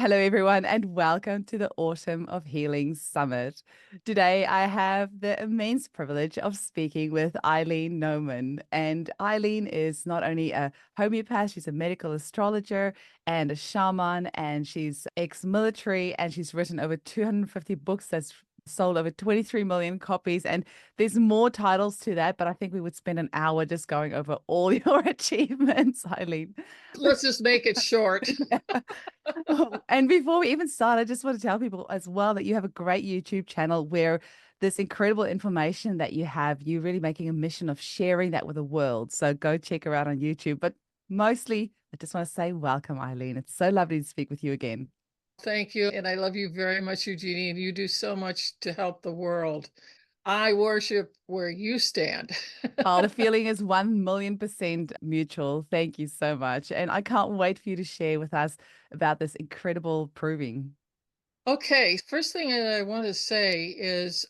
Hello, everyone, and welcome to the Autumn of Healing Summit. Today, I have the immense privilege of speaking with Eileen Noman. And Eileen is not only a homeopath, she's a medical astrologer and a shaman, and she's ex-military, and she's written over 250 books that's sold over 23 million copies. And there's more titles to that, but I think we would spend an hour just going over all your achievements, Eileen. Let's just make it short. And before we even start, I just want to tell people as well that you have a great YouTube channel where this incredible information that you have, you're really making a mission of sharing that with the world. So go check her out on YouTube. But mostly, I just want to say welcome, Eileen. It's so lovely to speak with you again. Thank you. And I love you very much, Eugenie. And you do so much to help the world. I worship where you stand. Oh, the feeling is 1,000,000% mutual. Thank you so much. And I can't wait for you to share with us about this incredible proving. Okay, first thing that I want to say is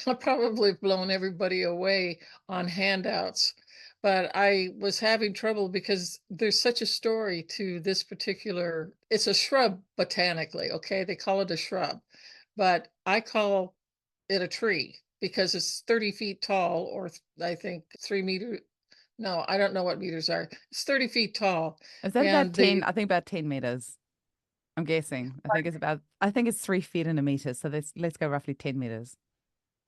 I probably have blown everybody away on handouts, but I was having trouble because there's such a story to this particular, it's a shrub botanically, okay? They call it a shrub, but I call it a tree because it's 30 feet tall, or I think 3 meters. No, I don't know what meters are. It's 30 feet tall. Is that about And 10? I think about 10 meters. I'm guessing. I think it's 3 feet in a meter. So let's go roughly 10 meters.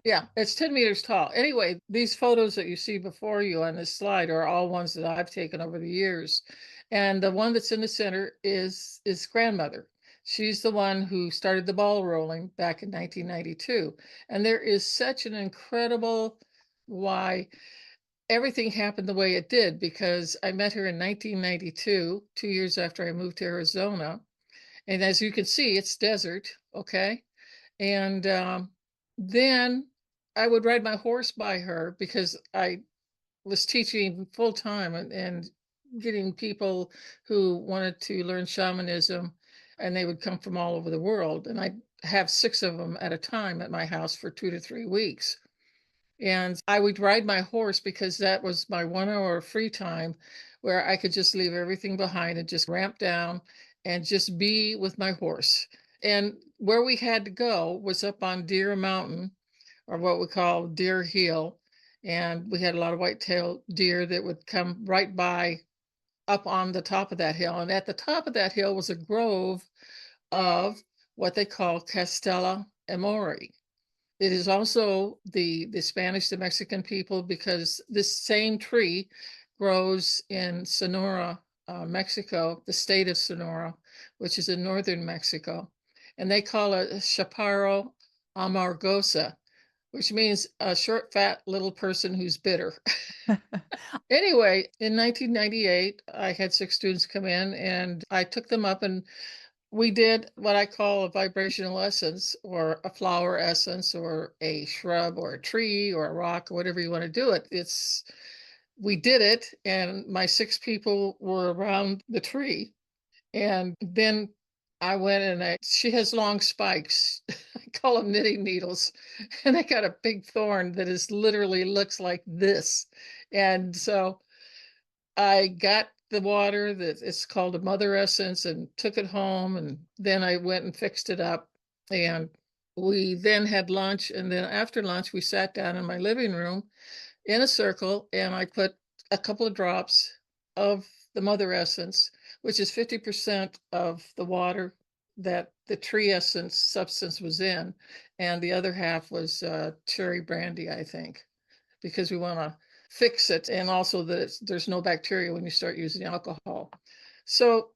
Yeah, it's 10 meters tall. Anyway, these photos that you see before you on this slide are all ones that I've taken over the years. And the one that's in the center is grandmother. She's the one who started the ball rolling back in 1992. And there is such an incredible why everything happened the way it did, because I met her in 1992, 2 years after I moved to Arizona. And as you can see, it's desert, okay? And then I would ride my horse by her because I was teaching full time and getting people who wanted to learn shamanism, and they would come from all over the world. And I'd have 6 of them at a time at my house for 2 to 3 weeks. And I would ride my horse because that was my 1 hour of free time where I could just leave everything behind and just ramp down and just be with my horse. And where we had to go was up on Deer Mountain, or what we call Deer Hill. And we had a lot of white-tailed deer that would come right by up on the top of that hill. And at the top of that hill was a grove of what they call Castela Emoryi. It is also the Spanish, the Mexican people, because this same tree grows in Sonora, Mexico, the state of Sonora, which is in northern Mexico. And they call it Chapparo Amargosa, which means a short, fat little person who's bitter. Anyway, in 1998, I had 6 students come in and I took them up and we did what I call a vibrational essence, or a flower essence, or a shrub, or a tree, or a rock, or whatever you want to do it. We did it, and my 6 people were around the tree. And then I went and she has long spikes. I call them knitting needles. And I got a big thorn that is literally looks like this. And so I got the water that it's called a mother essence and took it home, and then I went and fixed it up, and we then had lunch, and then after lunch we sat down in my living room in a circle, and I put a couple of drops of the mother essence, which is 50% of the water that the tree essence substance was in, and the other half was cherry brandy, I think, because we want to fix it, and also that there's no bacteria when you start using alcohol. So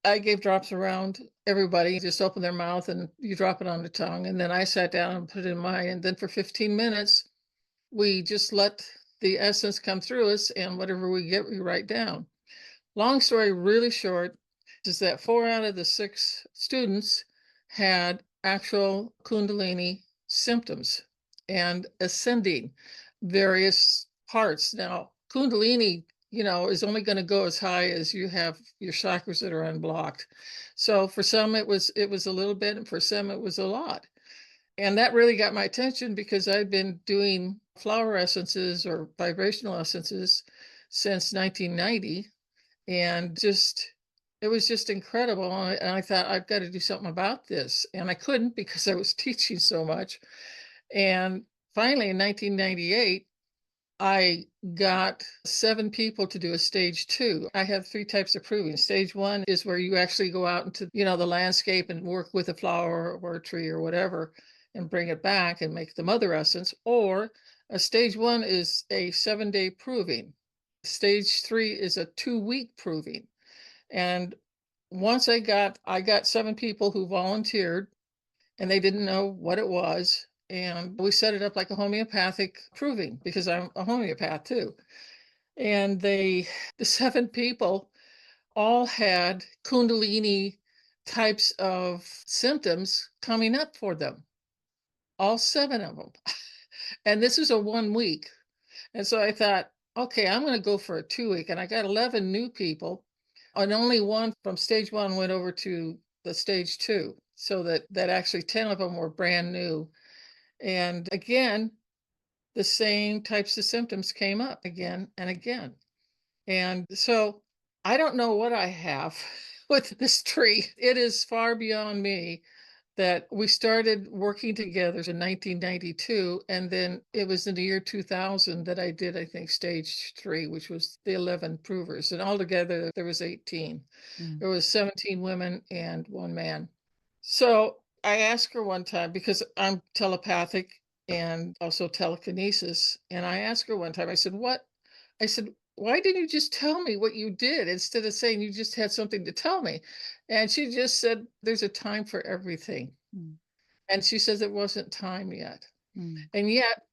I gave drops around everybody, just open their mouth and you drop it on the tongue. And then I sat down and put it in mine. And then for 15 minutes, we just let the essence come through us, and whatever we get, we write down. Long story really short is that 4 out of the 6 students had actual kundalini symptoms and ascending various parts. Now, kundalini, is only going to go as high as you have your chakras that are unblocked. So for some it was a little bit, and for some it was a lot. And that really got my attention because I've been doing flower essences or vibrational essences since 1990, and just It was just incredible. And I thought, I've got to do something about this. And I couldn't because I was teaching so much. And finally, in 1998, I got 7 people to do a stage 2. I have 3 types of proving. Stage 1 is where you actually go out into, the landscape and work with a flower or a tree or whatever and bring it back and make the mother essence. Or a stage 1 is a 7-day proving. Stage 3 is a 2-week proving. And once I got 7 people who volunteered, and they didn't know what it was. And we set it up like a homeopathic proving because I'm a homeopath too. And the 7 people all had kundalini types of symptoms coming up for them, all 7 of them. And this was a 1 week. And so I thought, okay, I'm going to go for a 2-week. And I got 11 new people, and only one from stage 1 went over to the stage 2. So that actually 10 of them were brand new. And again, the same types of symptoms came up again and again. And so I don't know what I have with this tree. It is far beyond me that we started working together in 1992. And then it was in the year 2000 that I did, I think, stage 3, which was the 11 provers. And altogether, there was 18. There was 17 women and 1 man. So I asked her one time, because I'm telepathic and also telekinesis. And I asked her one time, I said, why didn't you just tell me what you did instead of saying you just had something to tell me? And she just said, there's a time for everything. And she says it wasn't time yet. And yet,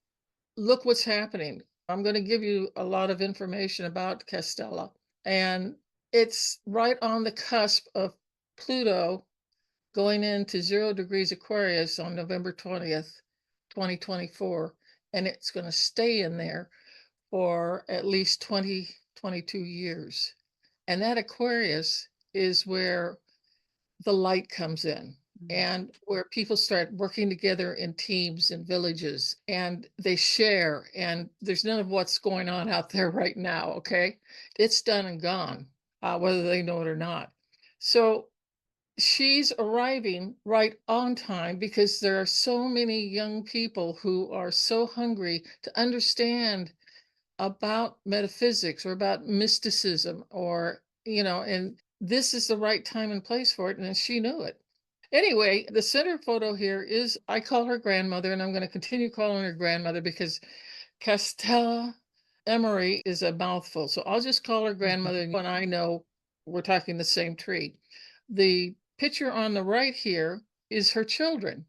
look what's happening. I'm going to give you a lot of information about Castela. And it's right on the cusp of Pluto going into 0 degrees Aquarius on November 20th, 2024. And it's going to stay in there for at least 22 years. And that Aquarius is where the light comes in and where people start working together in teams and villages, and they share, and there's none of what's going on out there right now. Okay. It's done and gone, whether they know it or not. So she's arriving right on time because there are so many young people who are so hungry to understand about metaphysics or about mysticism, or, and this is the right time and place for it. And she knew it. Anyway, the center photo here is, I call her grandmother, and I'm going to continue calling her grandmother because Castela Emoryi is a mouthful. So I'll just call her grandmother when I know we're talking the same tree. The picture on the right here is her children.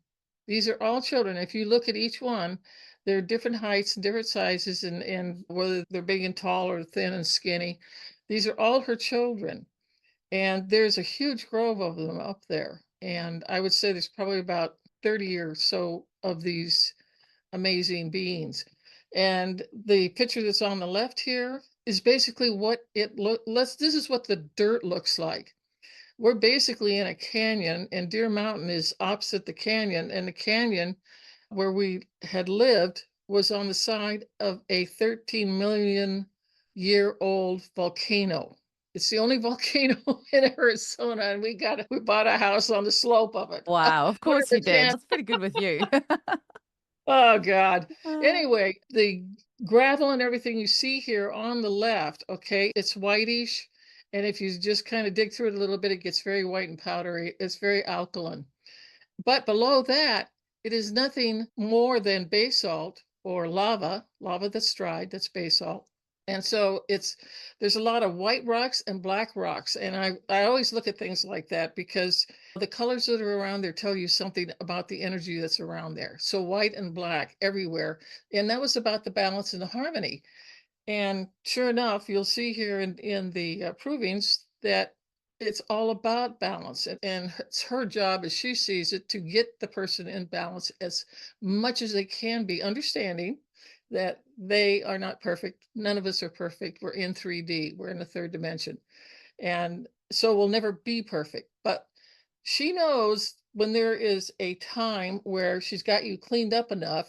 These are all children. If you look at each one, they're different heights and different sizes, and whether they're big and tall or thin and skinny. These are all her children. And there's a huge grove of them up there. And I would say there's probably about 30 or so of these amazing beings. And the picture that's on the left here is basically what it looks. This is what the dirt looks like. We're basically in a canyon, and Deer Mountain is opposite the canyon. And the canyon where we had lived was on the side of a 13 million year old volcano. It's the only volcano in Arizona, and we bought a house on the slope of it. Wow, of What are course the you did. chances? That's pretty good with you. Oh God. Anyway, the gravel and everything you see here on the left, okay, it's whitish. And if you just kind of dig through it a little bit, it gets very white and powdery. It's very alkaline. But below that, it is nothing more than basalt or lava that's dried, that's basalt. And so there's a lot of white rocks and black rocks. And I always look at things like that because the colors that are around there tell you something about the energy that's around there. So white and black everywhere. And that was about the balance and the harmony. And sure enough, you'll see here in the provings that it's all about balance. And it's her job, as she sees it, to get the person in balance as much as they can be, understanding that they are not perfect. None of us are perfect. We're in 3D, we're in the 3rd dimension. And so we'll never be perfect. But she knows when there is a time where she's got you cleaned up enough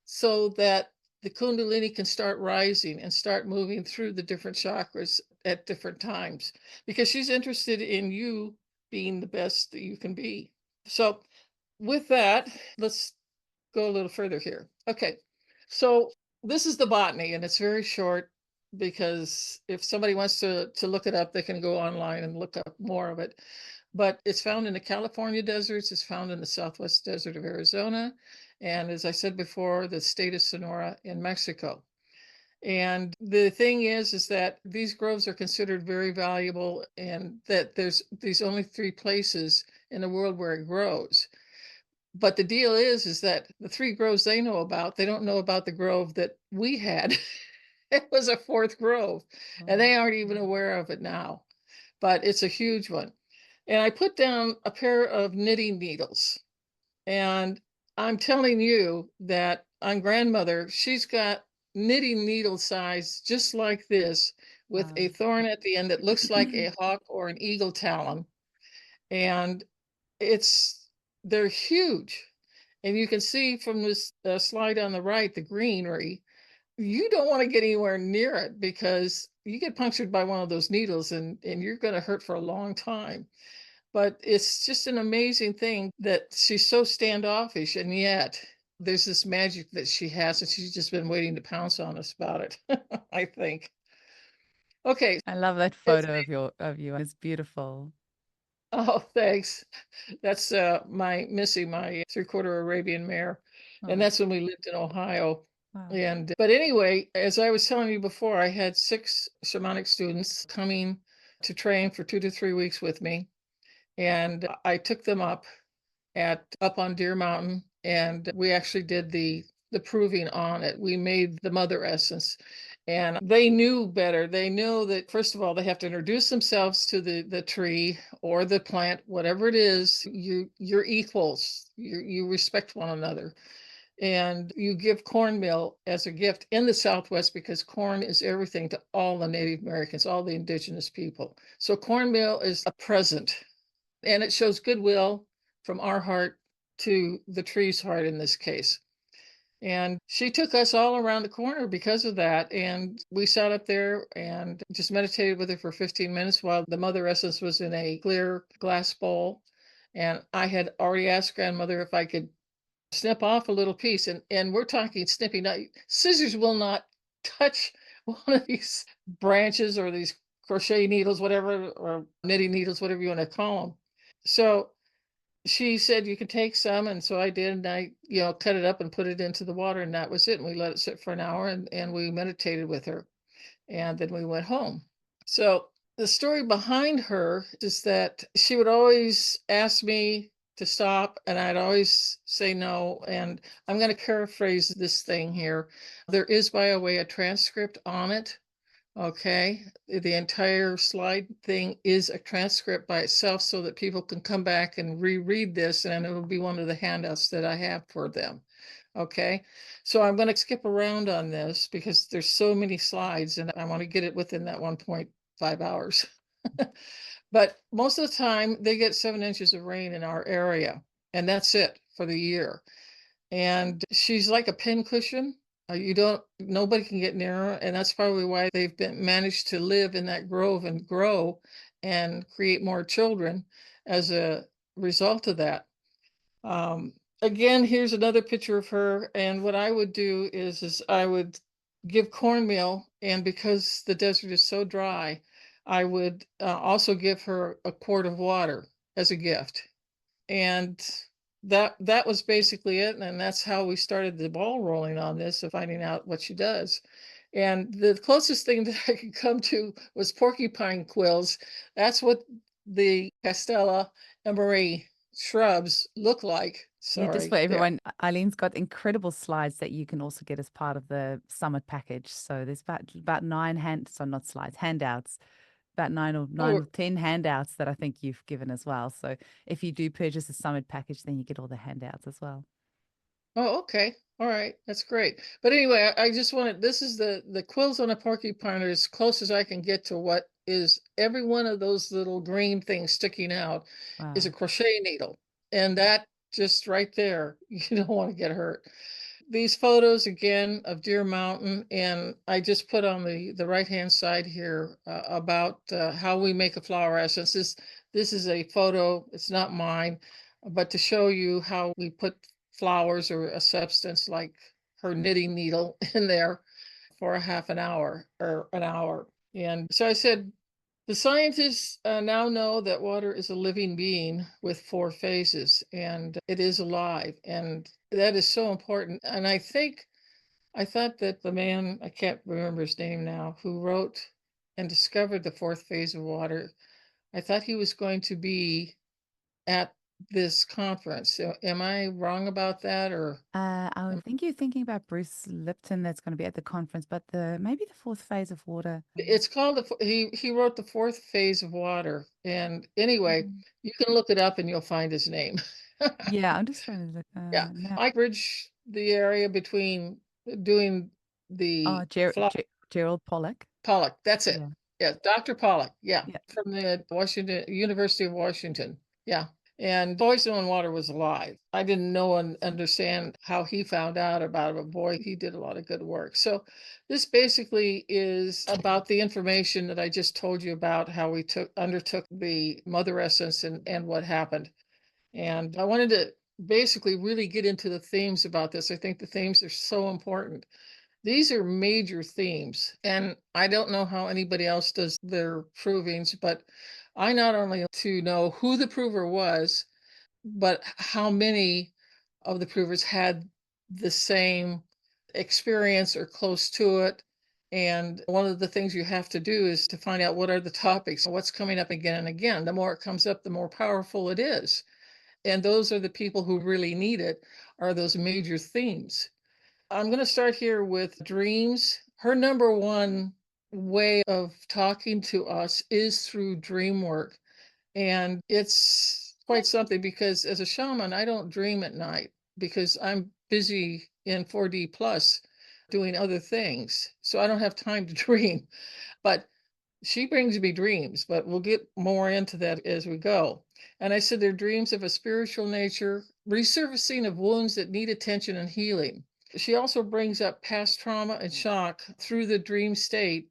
so that the kundalini can start rising and start moving through the different chakras at different times, because she's interested in you being the best that you can be. So with that, let's go a little further here. Okay, so this is the botany, and it's very short, because if somebody wants to look it up, they can go online and look up more of it. But it's found in the California deserts, it's found in the southwest desert of Arizona, and as I said before, the state of Sonora in Mexico. And the thing is that these groves are considered very valuable, and that there's these only 3 places in the world where it grows. But the deal is that the 3 groves they know about, they don't know about the grove that we had. It was a 4th grove, and they aren't even aware of it now, but it's a huge one. And I put down a pair of knitting needles, and I'm telling you that on grandmother, she's got knitting needle size just like this, with a thorn at the end that looks like a hawk or an eagle talon. And they're huge. And you can see from this slide on the right, the greenery. You don't want to get anywhere near it, because you get punctured by one of those needles, and you're going to hurt for a long time. But it's just an amazing thing that she's so standoffish, and yet there's this magic that she has, and she's just been waiting to pounce on us about it, I think. Okay. I love that photo of you. It's beautiful. Oh, thanks. That's my Missy, my 3/4 Arabian mare. And Oh, that's when we lived in Ohio. wow. And but anyway, as I was telling you before, I had 6 shamanic students coming to train for 2 to 3 weeks with me. And I took them up on Deer Mountain, and we actually did the proving on it. We made the mother essence, and they knew better. They know that, first of all, they have to introduce themselves to the tree or the plant, whatever it is. You're equals. You respect one another, and you give cornmeal as a gift in the Southwest, because corn is everything to all the Native Americans, all the indigenous people. So cornmeal is a present, and it shows goodwill from our heart to the tree's heart in this case. And she took us all around the corner because of that. And we sat up there and just meditated with her for 15 minutes while the mother essence was in a clear glass bowl. And I had already asked grandmother if I could snip off a little piece. And we're talking snipping. Now, scissors will not touch one of these branches or these crochet needles, whatever, or knitting needles, whatever you want to call them. So she said you can take some, and so I did, and I cut it up and put it into the water, and that was it. And we let it sit for an hour, and we meditated with her, and then we went home. So the story behind her is that she would always ask me to stop, and I'd always say no. And I'm going to paraphrase this thing here. There is, by the way, a transcript on it. Okay, the entire slide thing is a transcript by itself, so that people can come back and reread this, and it will be one of the handouts that I have for them. Okay, so I'm going to skip around on this because there's so many slides, and I want to get it within that 1.5 hours. But most of the time, they get 7 inches of rain in our area, and that's it for the year. And she's like a pincushion. Nobody can get near her. And that's probably why they've managed to live in that grove and grow and create more children as a result of that. Again, here's another picture of her. And what I would do is I would give cornmeal. And because the desert is so dry, I would also give her a quart of water as a gift. And that was basically it. And that's how we started the ball rolling on this, of finding out what she does. And the closest thing that I could come to was porcupine quills. That's what the Castela Emoryi shrubs look like. Yeah, just Sorry, for there. everyone, Eileen's got incredible slides that you can also get as part of the summit package. So there's about 9 not slides, handouts, about nine Oh, or 10 handouts that I think you've given as well. So if you do purchase a summit package, then you get all the handouts as well. oh, okay. All right. That's great. But anyway, I just wanted, this is the quills on a porcupine are as close as I can get to what is every one of those little green things sticking out is a Wow. crochet needle. And that just right there, you don't want to get hurt. these photos again of Deer Mountain, and I just put on the right-hand side here about how we make a flower essence. This is a photo, it's not mine, but to show you how we put flowers or a substance like her knitting needle in there for a half an hour or an hour. And so I said, the scientists now know that water is a living being with 4 phases and it is alive. And that is so important. And I thought that the man, I can't remember his name now, who wrote and discovered the 4th phase of water, I thought he was going to be at this conference. So am I wrong about that? Or I would think you're thinking about Bruce Lipton that's going to be at the conference, but maybe the 4th phase of water. it's called he wrote the 4th phase of water. And anyway, Mhm. you can look it up and you'll find his name. Yeah, I'm just trying to look Yeah, now. I bridge the area between doing the Oh, Gerald Pollack. Pollock. That's it. Yeah. Yeah, Dr. Pollock. Yeah, Yeah. from the University of Washington. Yeah, and I've always known water was alive. I didn't know and understand how he found out about it, but boy, he did a lot of good work. So this basically is about the information that I just told you about, how we undertook the mother essence and what happened. And I wanted to basically really get into the themes about this. I think the themes are so important. These are major themes, and I don't know how anybody else does their provings, but I not only to know who the prover was, but how many of the provers had the same experience or close to it. And one of the things you have to do is to find out what are the topics, what's coming up again and again. The more it comes up, the more powerful it is. And those are the people who really need it, are those major themes. I'm going to start here with dreams. Her number one way of talking to us is through dream work. And it's quite something because as a shaman, I don't dream at night because I'm busy in 4D plus doing other things. So I don't have time to dream. But she brings me dreams, but we'll get more into that as we go. And I said they're dreams of a spiritual nature, resurfacing of wounds that need attention and healing. She also brings up past trauma and shock through the dream state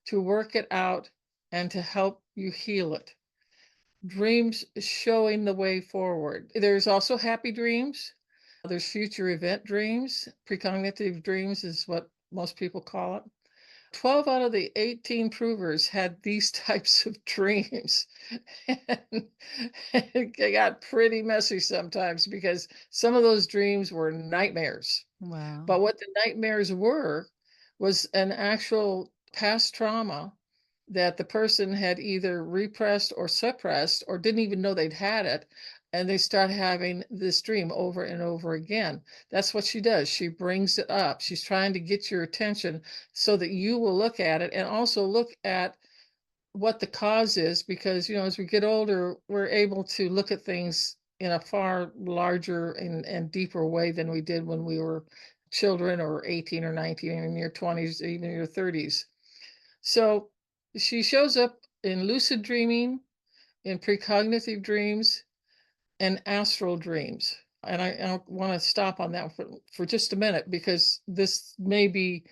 to work it out and to help you heal it. Dreams showing the way forward. There's also happy dreams. There's future event dreams. Precognitive dreams is what most people call it. 12 out of the 18 provers had these types of dreams. And they got pretty messy sometimes because some of those dreams were nightmares. Wow. But what the nightmares were was an actual past trauma that the person had either repressed or suppressed or didn't even know they'd had it. And they start having this dream over and over again. That's what she does. She brings it up. She's trying to get your attention so that you will look at it and also look at what the cause is, because, as we get older, we're able to look at things in a far larger and deeper way than we did when we were children or 18 or 19 in your 20s, even your 30s. So she shows up in lucid dreaming, in precognitive dreams, and astral dreams. And I want to stop on that for just a minute because this may be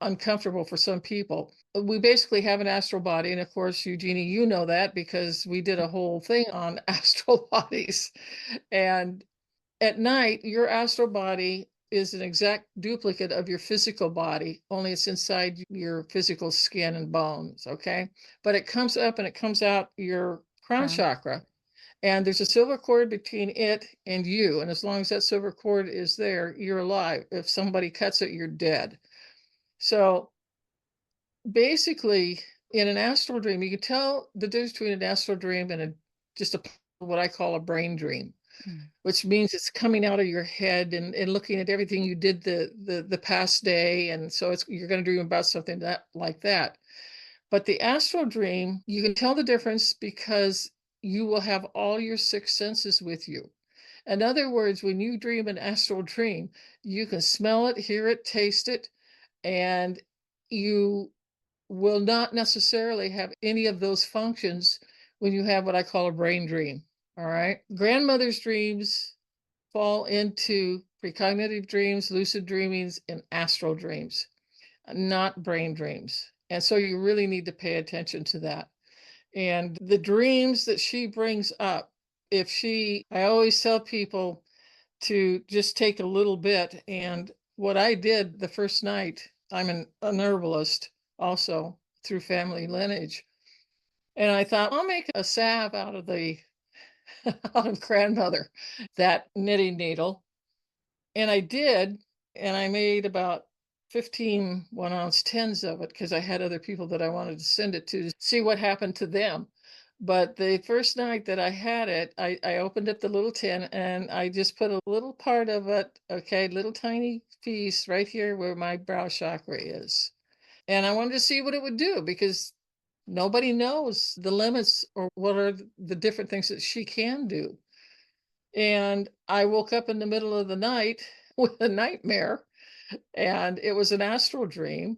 uncomfortable for some people. We basically have an astral body. And of course, Eugenie, you know that because we did a whole thing on astral bodies. And at night, your astral body is an exact duplicate of your physical body, only it's inside your physical skin and bones, okay? But it comes up and it comes out your crown chakra, and there's a silver cord between it and you. And as long as that silver cord is there, you're alive. If somebody cuts it, you're dead. So basically, in an astral dream, you can tell the difference between an astral dream and just what I call a brain dream. Which means it's coming out of your head and looking at everything you did the past day. And so you're going to dream about something like that. But the astral dream, you can tell the difference because you will have all your 6 senses with you. In other words, when you dream an astral dream, you can smell it, hear it, taste it, and you will not necessarily have any of those functions when you have what I call a brain dream. All right. Grandmother's dreams fall into precognitive dreams, lucid dreamings, and astral dreams, not brain dreams. And so you really need to pay attention to that. And the dreams that she brings up, I always tell people to just take a little bit. And what I did the first night, I'm an herbalist also through family lineage. And I thought, I'll make a salve out of out of grandmother, that knitting needle. And I did, and I made about 15 1-ounce tins of it because I had other people that I wanted to send it to see what happened to them. But the first night that I had it, I opened up the little tin and I just put a little part of it, okay, little tiny piece right here where my brow chakra is. And I wanted to see what it would do because nobody knows the limits or what are the different things that she can do. And I woke up in the middle of the night with a nightmare, and it was an astral dream.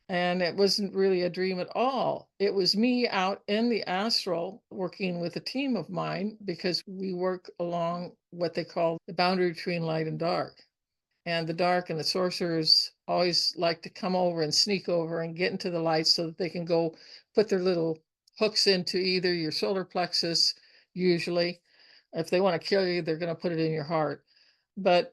And it wasn't really a dream at all. It was me out in the astral working with a team of mine because we work along what they call the boundary between light and dark. And the dark and the sorcerers always like to come over and sneak over and get into the light so that they can go put their little hooks into either your solar plexus, usually. If they want to kill you, they're going to put it in your heart. But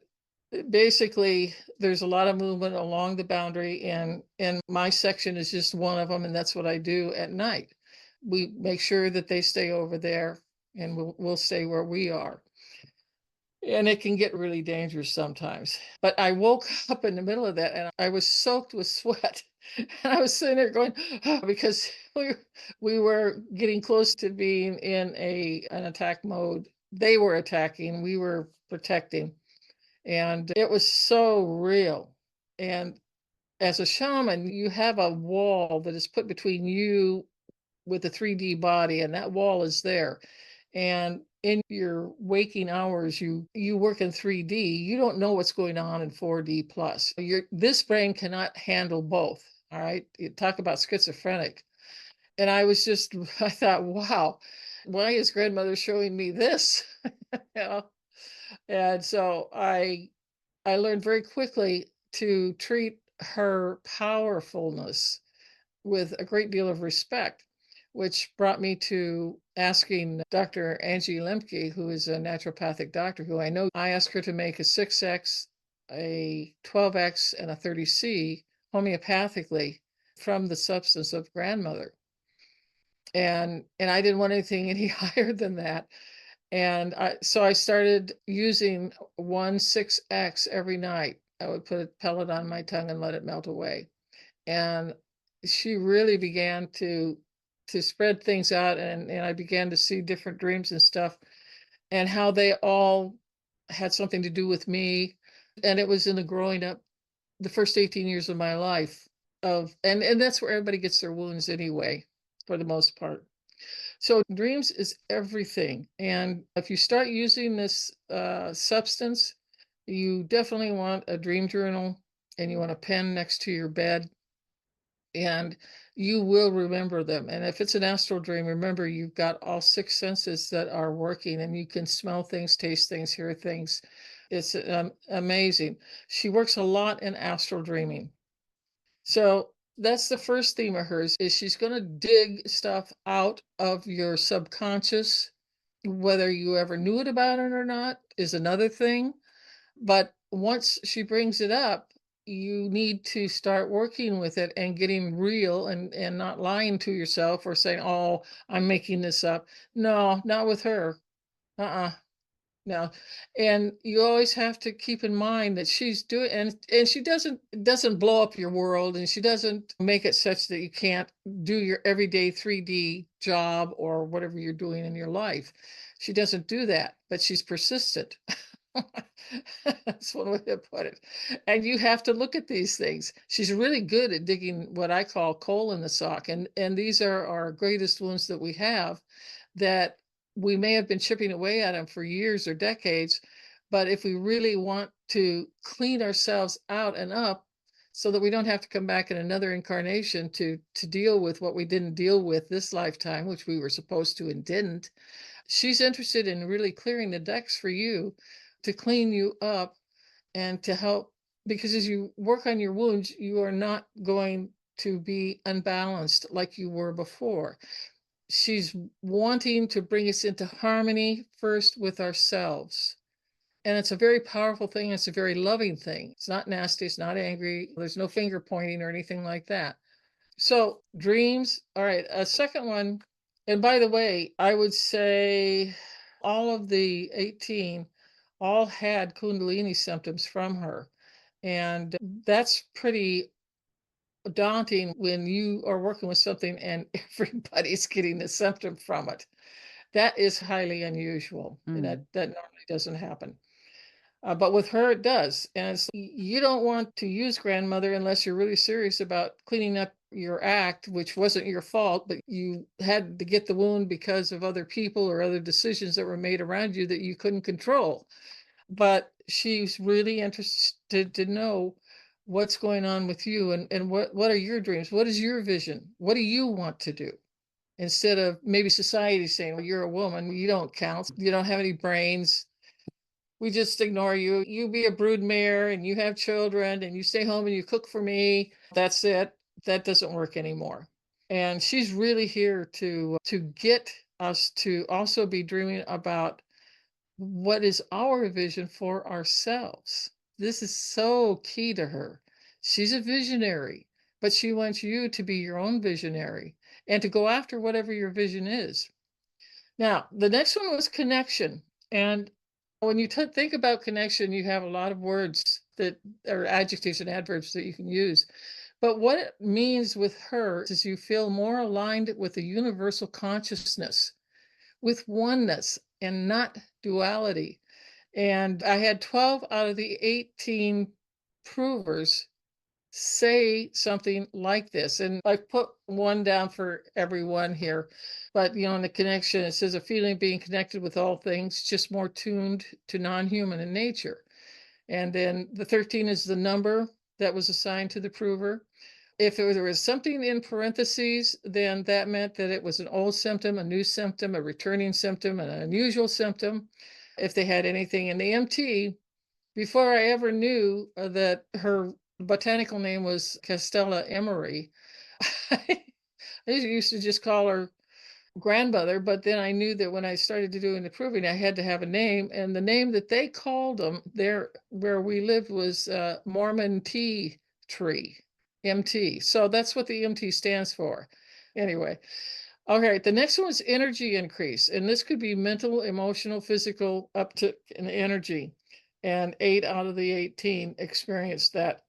basically, there's a lot of movement along the boundary, and my section is just one of them, and that's what I do at night. We make sure that they stay over there, and we'll stay where we are. And it can get really dangerous sometimes. But I woke up in the middle of that and I was soaked with sweat. And I was sitting there going, oh, because we were getting close to being in an attack mode. They were attacking, we were protecting. And it was so real. And as a shaman, you have a wall that is put between you with the 3D body, and that wall is there. And in your waking hours, you work in 3D. You don't know what's going on in 4D plus. This brain cannot handle both. All right. You talk about schizophrenic. And I thought, wow, why is grandmother showing me this? You know? And so I learned very quickly to treat her powerfulness with a great deal of respect, which brought me to asking Dr. Angie Lemke, who is a naturopathic doctor who I know. I asked her to make a 6X, a 12X, and a 30C homeopathically from the substance of grandmother. And I didn't want anything any higher than that. And so I started using 1 6X every night. I would put a pellet on my tongue and let it melt away. And she really began to spread things out, and I began to see different dreams and stuff and how they all had something to do with me. And it was in the growing up, the first 18 years of my life and that's where everybody gets their wounds anyway, for the most part. So dreams is everything. And if you start using this substance, you definitely want a dream journal and you want a pen next to your bed, and you will remember them. And if it's an astral dream, remember you've got all 6 senses that are working, and you can smell things, taste things, hear things. It's amazing. She works a lot in astral dreaming. So that's the first theme of hers, is she's going to dig stuff out of your subconscious. Whether you ever knew it about it or not is another thing. But once she brings it up, you need to start working with it and getting real, and not lying to yourself or saying, oh, I'm making this up. No, not with her. No. And you always have to keep in mind that she's doing, and she doesn't blow up your world, and she doesn't make it such that you can't do your everyday 3D job or whatever you're doing in your life. She doesn't do that, but she's persistent. That's one way to put it. And you have to look at these things. She's really good at digging what I call coal in the sock. And these are our greatest wounds that we have, that we may have been chipping away at them for years or decades. But if we really want to clean ourselves out and up so that we don't have to come back in another incarnation to deal with what we didn't deal with this lifetime, which we were supposed to and didn't, she's interested in really clearing the decks for you, to clean you up and to help, because as you work on your wounds, you are not going to be unbalanced like you were before. She's wanting to bring us into harmony first with ourselves. And it's a very powerful thing. It's a very loving thing. It's not nasty. It's not angry. There's no finger pointing or anything like that. So dreams. All right. A second one. And by the way, I would say all of the 18 all had kundalini symptoms from her. And that's pretty daunting when you are working with something and everybody's getting a symptom from it. That is highly unusual. And that normally doesn't happen. But with her, it does. And you don't want to use grandmother unless you're really serious about cleaning up your act, which wasn't your fault, but you had to get the wound because of other people or other decisions that were made around you that you couldn't control. But she's really interested to know what's going on with you and what are your dreams? What is your vision? What do you want to do? Instead of maybe society saying, well, you're a woman, you don't count, you don't have any brains, we just ignore you. You be a broodmare and you have children and you stay home and you cook for me. That's it. That doesn't work anymore. And she's really here to get us to also be dreaming about what is our vision for ourselves. This is so key to her. She's a visionary, but she wants you to be your own visionary and to go after whatever your vision is. Now, the next one was connection. And when you think about connection, you have a lot of words that are adjectives and adverbs that you can use. But what it means with her is you feel more aligned with the universal consciousness, with oneness and not duality. And I had 12 out of the 18 provers say something like this. And I put one down for everyone here. But, in the connection, it says a feeling of being connected with all things, just more tuned to non-human in nature. And then the 13 is the number that was assigned to the prover. If there was something in parentheses, then that meant that it was an old symptom, a new symptom, a returning symptom, an unusual symptom. If they had anything in the MT, before I ever knew that her botanical name was Castela Emoryi, I used to just call her grandmother, but then I knew that when I started doing the proving, I had to have a name, and the name that they called them there where we lived was Mormon Tea Tree, MT. So that's what the MT stands for. Anyway, okay, the next one is energy increase, and this could be mental, emotional, physical uptick in energy. And 8 out of the 18 experienced that.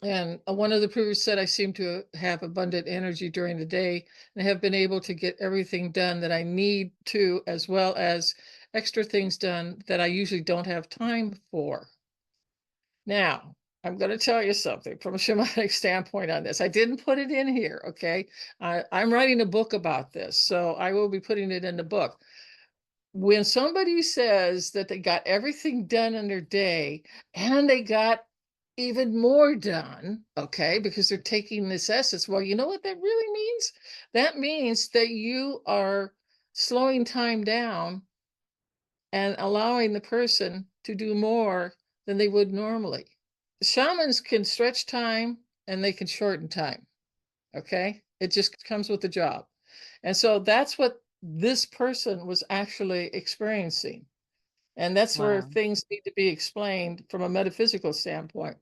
And one of the provers said, I seem to have abundant energy during the day and have been able to get everything done that I need to, as well as extra things done that I usually don't have time for. Now, I'm going to tell you something from a shamanic standpoint on this. I didn't put it in here, okay? I'm writing a book about this, so I will be putting it in the book. When somebody says that they got everything done in their day and they got even more done, okay, because they're taking this essence, well, you know what that really means? That means that you are slowing time down and allowing the person to do more than they would normally. Shamans can stretch time and they can shorten time, okay? It just comes with the job. And so that's what this person was actually experiencing. And that's where things need to be explained from a metaphysical standpoint.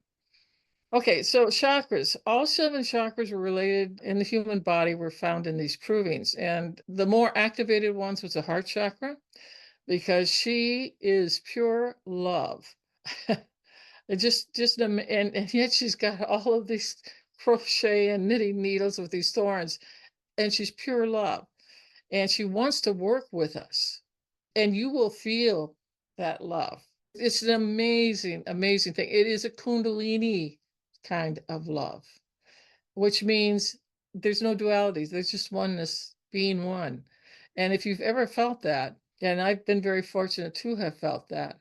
Okay, so chakras. All 7 chakras were related in the human body were found in these provings. And the more activated ones was the heart chakra, because she is pure love. It and yet she's got all of these crochet and knitting needles with these thorns, and she's pure love. And she wants to work with us, and you will feel that love. It's an amazing, amazing thing. It is a kundalini kind of love, which means there's no dualities. There's just oneness, being one. And if you've ever felt that, and I've been very fortunate to have felt that,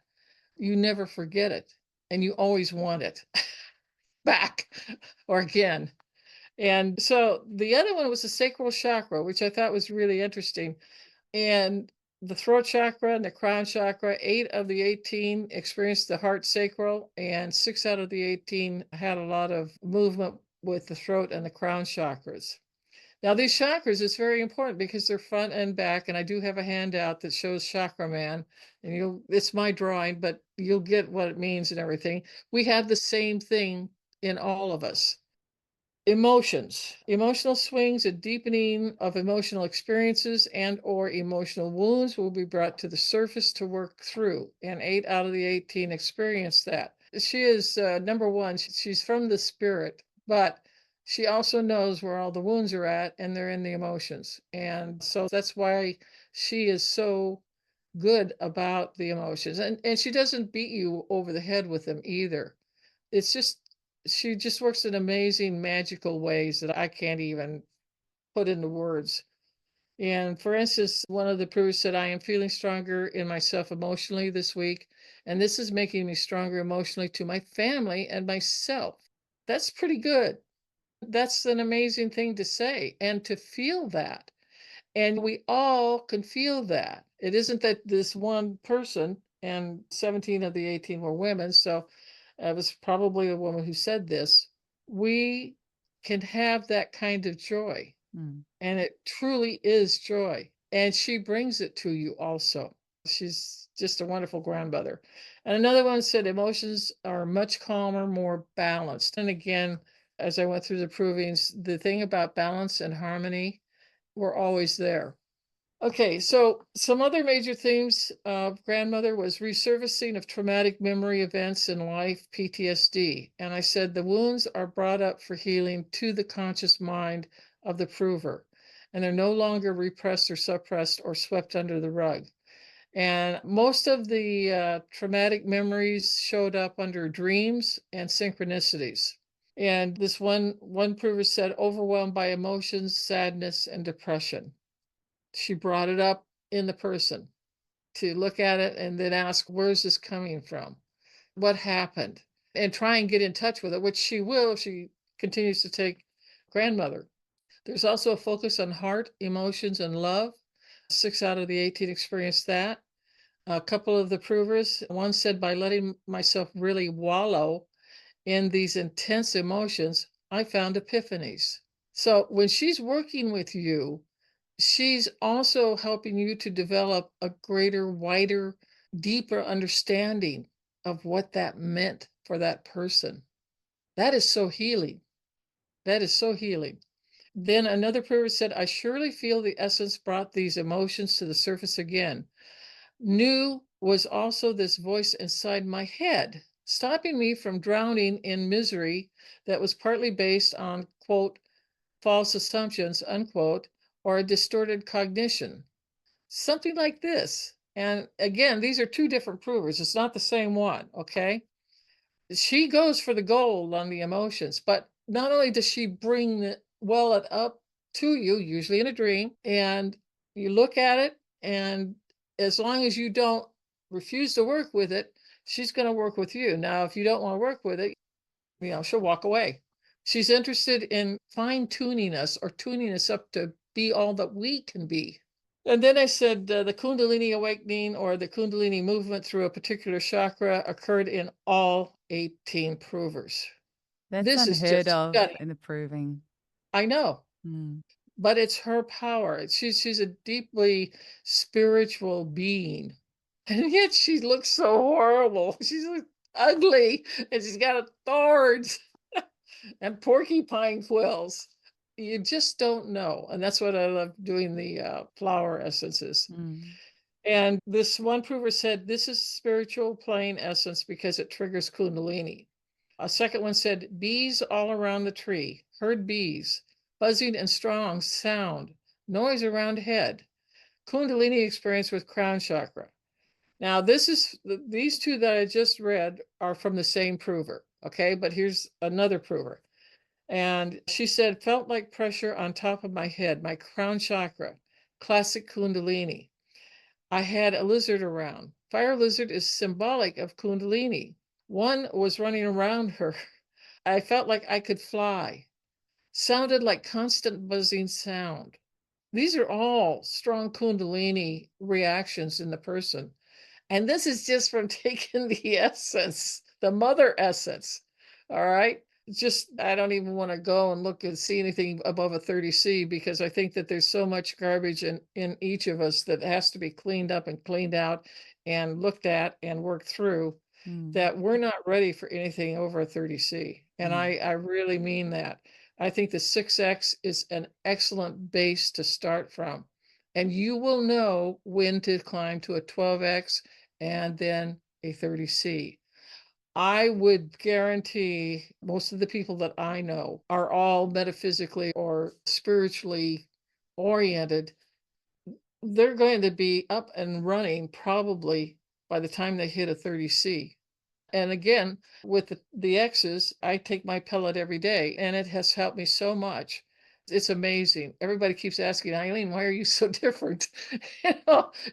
you never forget it, and you always want it back or again. And so the other one was the sacral chakra, which I thought was really interesting. And the throat chakra and the crown chakra, 8 of the 18 experienced the heart sacral, and 6 out of the 18 had a lot of movement with the throat and the crown chakras. Now, these chakras is very important because they're front and back, and I do have a handout that shows Chakra Man, and it's my drawing, but you'll get what it means and everything. We have the same thing in all of us. Emotions, emotional swings, a deepening of emotional experiences and or emotional wounds will be brought to the surface to work through, and 8 out of the 18 experienced that. She is number one, she's from the spirit, but she also knows where all the wounds are at, and they're in the emotions. And so that's why she is so good about the emotions. And she doesn't beat you over the head with them either. It's just, she just works in amazing magical ways that I can't even put into words. And for instance, one of the proofs said, I am feeling stronger in myself emotionally this week, and this is making me stronger emotionally to my family and myself. That's pretty good. That's an amazing thing to say and to feel that. And we all can feel that. It isn't that this one person, and 17 of the 18 were women, so it was probably a woman who said this. We can have that kind of joy, and it truly is joy. And she brings it to you also. She's just a wonderful grandmother. And another one said emotions are much calmer, more balanced. And again, as I went through the provings, the thing about balance and harmony were always there. Okay, so some other major themes of grandmother was resurfacing of traumatic memory events in life, PTSD. And I said the wounds are brought up for healing to the conscious mind of the prover, and they're no longer repressed or suppressed or swept under the rug. And most of the traumatic memories showed up under dreams and synchronicities. And this one prover said overwhelmed by emotions, sadness, and depression. She brought it up in the person to look at it and then ask, where's this coming from? What happened? And try and get in touch with it, which she will if she continues to take grandmother. There's also a focus on heart, emotions, and love. 6 out of the 18 experienced that. A couple of the provers, one said, by letting myself really wallow in these intense emotions, I found epiphanies. So when she's working with you, she's also helping you to develop a greater, wider, deeper understanding of what that meant for that person. That is so healing. That is so healing. Then another prayer said, I surely feel the essence brought these emotions to the surface again. New was also this voice inside my head, stopping me from drowning in misery that was partly based on, quote, false assumptions, unquote, or a distorted cognition. Something like this. And again, these are two different provers. It's not the same one, okay? She goes for the gold on the emotions, but not only does she bring it up to you, usually in a dream, and you look at it, and as long as you don't refuse to work with it, she's going to work with you. Now, if you don't want to work with it, she'll walk away. She's interested in fine tuning us or tuning us up to be all that we can be. And then I said the Kundalini awakening or the Kundalini movement through a particular chakra occurred in all 18 provers. That's This is unheard just of stunning. in the proving. I know, but it's her power. She's a deeply spiritual being, and yet she looks so horrible. She's ugly, and she's got thorns and porcupine quills. You just don't know. And that's what I love doing the flower essences. And this one prover said, this is spiritual plane essence because it triggers Kundalini. A second one said, bees all around the tree, heard bees, buzzing and strong sound, noise around head, Kundalini experience with crown chakra. Now, these two that I just read are from the same prover, okay? But here's another prover. And she said, felt like pressure on top of my head, my crown chakra, classic Kundalini. I had a lizard around. Fire lizard is symbolic of Kundalini. One was running around her. I felt like I could fly. Sounded like constant buzzing sound. These are all strong kundalini reactions in the person. And this is just from taking the essence, the mother essence. All right. Just, I don't even want to go and look and see anything above a 30C, because I think that there's so much garbage in each of us that has to be cleaned up and cleaned out and looked at and worked through, that we're not ready for anything over a 30C. And I really mean that. I think the 6X is an excellent base to start from. And you will know when to climb to a 12X and then a 30C. I would guarantee most of the people that I know are all metaphysically or spiritually oriented. They're going to be up and running probably by the time they hit a 30C. And again, with the X's, I take my pellet every day, and it has helped me so much. It's amazing. Everybody keeps asking, Eileen, why are you so different?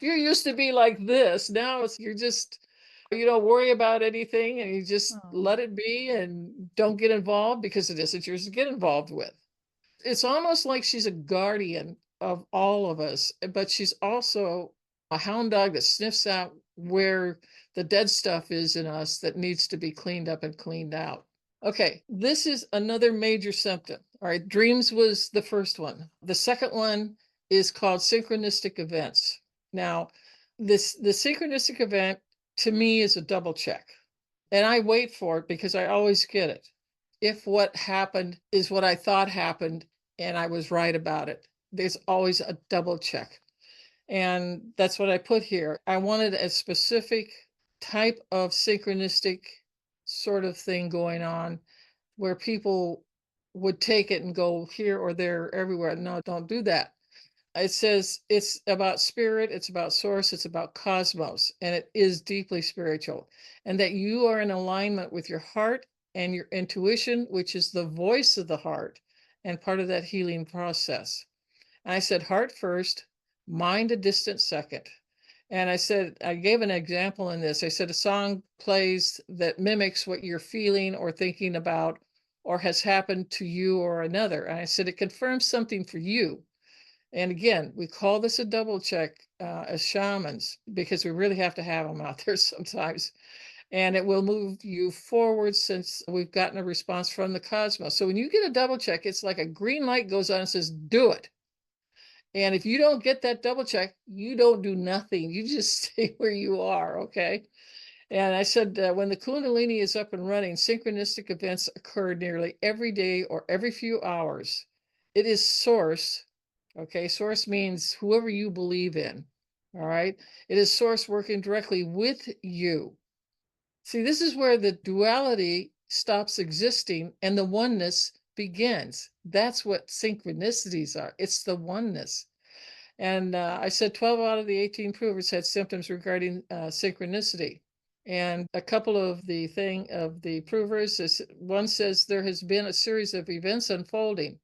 You used to be like this. Now you're just, you don't worry about anything, and you just let it be and don't get involved because it isn't yours to get involved with. It's almost like she's a guardian of all of us, but she's also a hound dog that sniffs out where the dead stuff is in us that needs to be cleaned up and cleaned out. Okay, this is another major symptom. All right, dreams was the first one. The second one is called synchronistic events. Now, the synchronistic event to me is a double check. And I wait for it because I always get it. If what happened is what I thought happened and I was right about it, there's always a double check. And that's what I put here. I wanted a specific type of synchronistic sort of thing going on where people would take it and go here or there, everywhere. No, don't do that. It says it's about spirit, it's about source, it's about cosmos, and it is deeply spiritual. And that you are in alignment with your heart and your intuition, which is the voice of the heart and part of that healing process. And I said, heart first, mind a distant second. And I said, I gave an example in this. I said, a song plays that mimics what you're feeling or thinking about or has happened to you or another. And I said, it confirms something for you. And again, we call this a double check as shamans because we really have to have them out there sometimes. And it will move you forward since we've gotten a response from the cosmos. So when you get a double check, it's like a green light goes on and says, do it. And if you don't get that double check, you don't do nothing. You just stay where you are, okay? And I said, when the Kundalini is up and running, synchronistic events occur nearly every day or every few hours. It is source, okay? Source means whoever you believe in, all right? It is source working directly with you. See, this is where the duality stops existing and the oneness begins. That's what synchronicities are. It's the oneness. And I said 12 out of the 18 provers had symptoms regarding synchronicity. And a couple of the provers, one says there has been a series of events unfolding.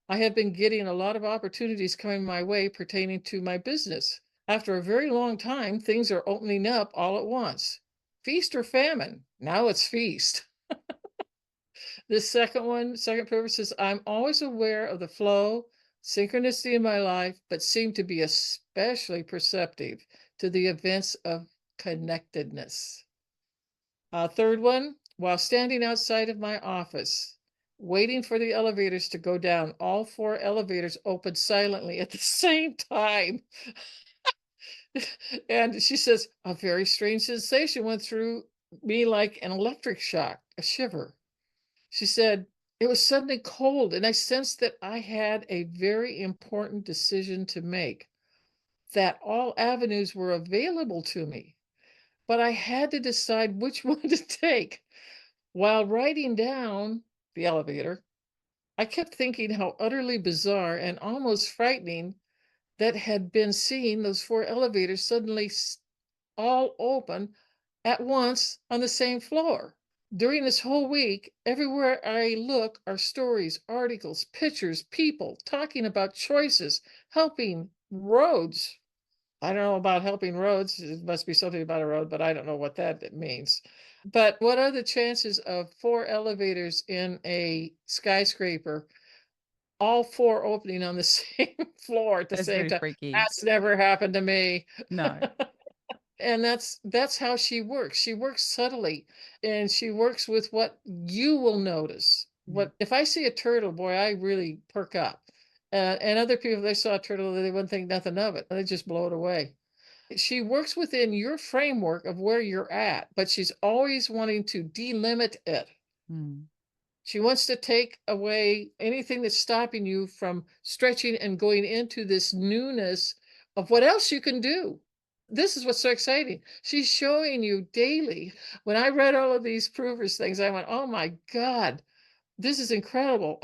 I have been getting a lot of opportunities coming my way pertaining to my business. After a very long time, things are opening up all at once. Feast or famine? Now it's feast. This second prover says, I'm always aware of the flow, synchronicity in my life, but seem to be especially perceptive to the events of connectedness. Third one, while standing outside of my office, waiting for the elevators to go down, all 4 elevators opened silently at the same time. And she says, a very strange sensation went through me like an electric shock, a shiver. She said, it was suddenly cold, and I sensed that I had a very important decision to make, that all avenues were available to me, but I had to decide which one to take. While riding down the elevator, I kept thinking how utterly bizarre and almost frightening that had been seeing those 4 elevators suddenly all open at once on the same floor. During this whole week, everywhere I look are stories, articles, pictures, people talking about choices, helping roads. I don't know about helping roads. It must be something about a road, but I don't know what that means. But what are the chances of 4 elevators in a skyscraper all four opening on the same floor at the That's same very time. freaky. That's never happened to me. No. And that's how she works. She works subtly, and she works with what you will notice. Mm, What if I see a turtle, boy, I really perk up. And other people, they saw a turtle, they wouldn't think nothing of it. They just blow it away. She works within your framework of where you're at, but she's always wanting to delimit it. mm, She wants to take away anything that's stopping you from stretching and going into this newness of what else you can do. This is what's so exciting. She's showing you daily. When I read all of these provers things, I went, oh my God, this is incredible.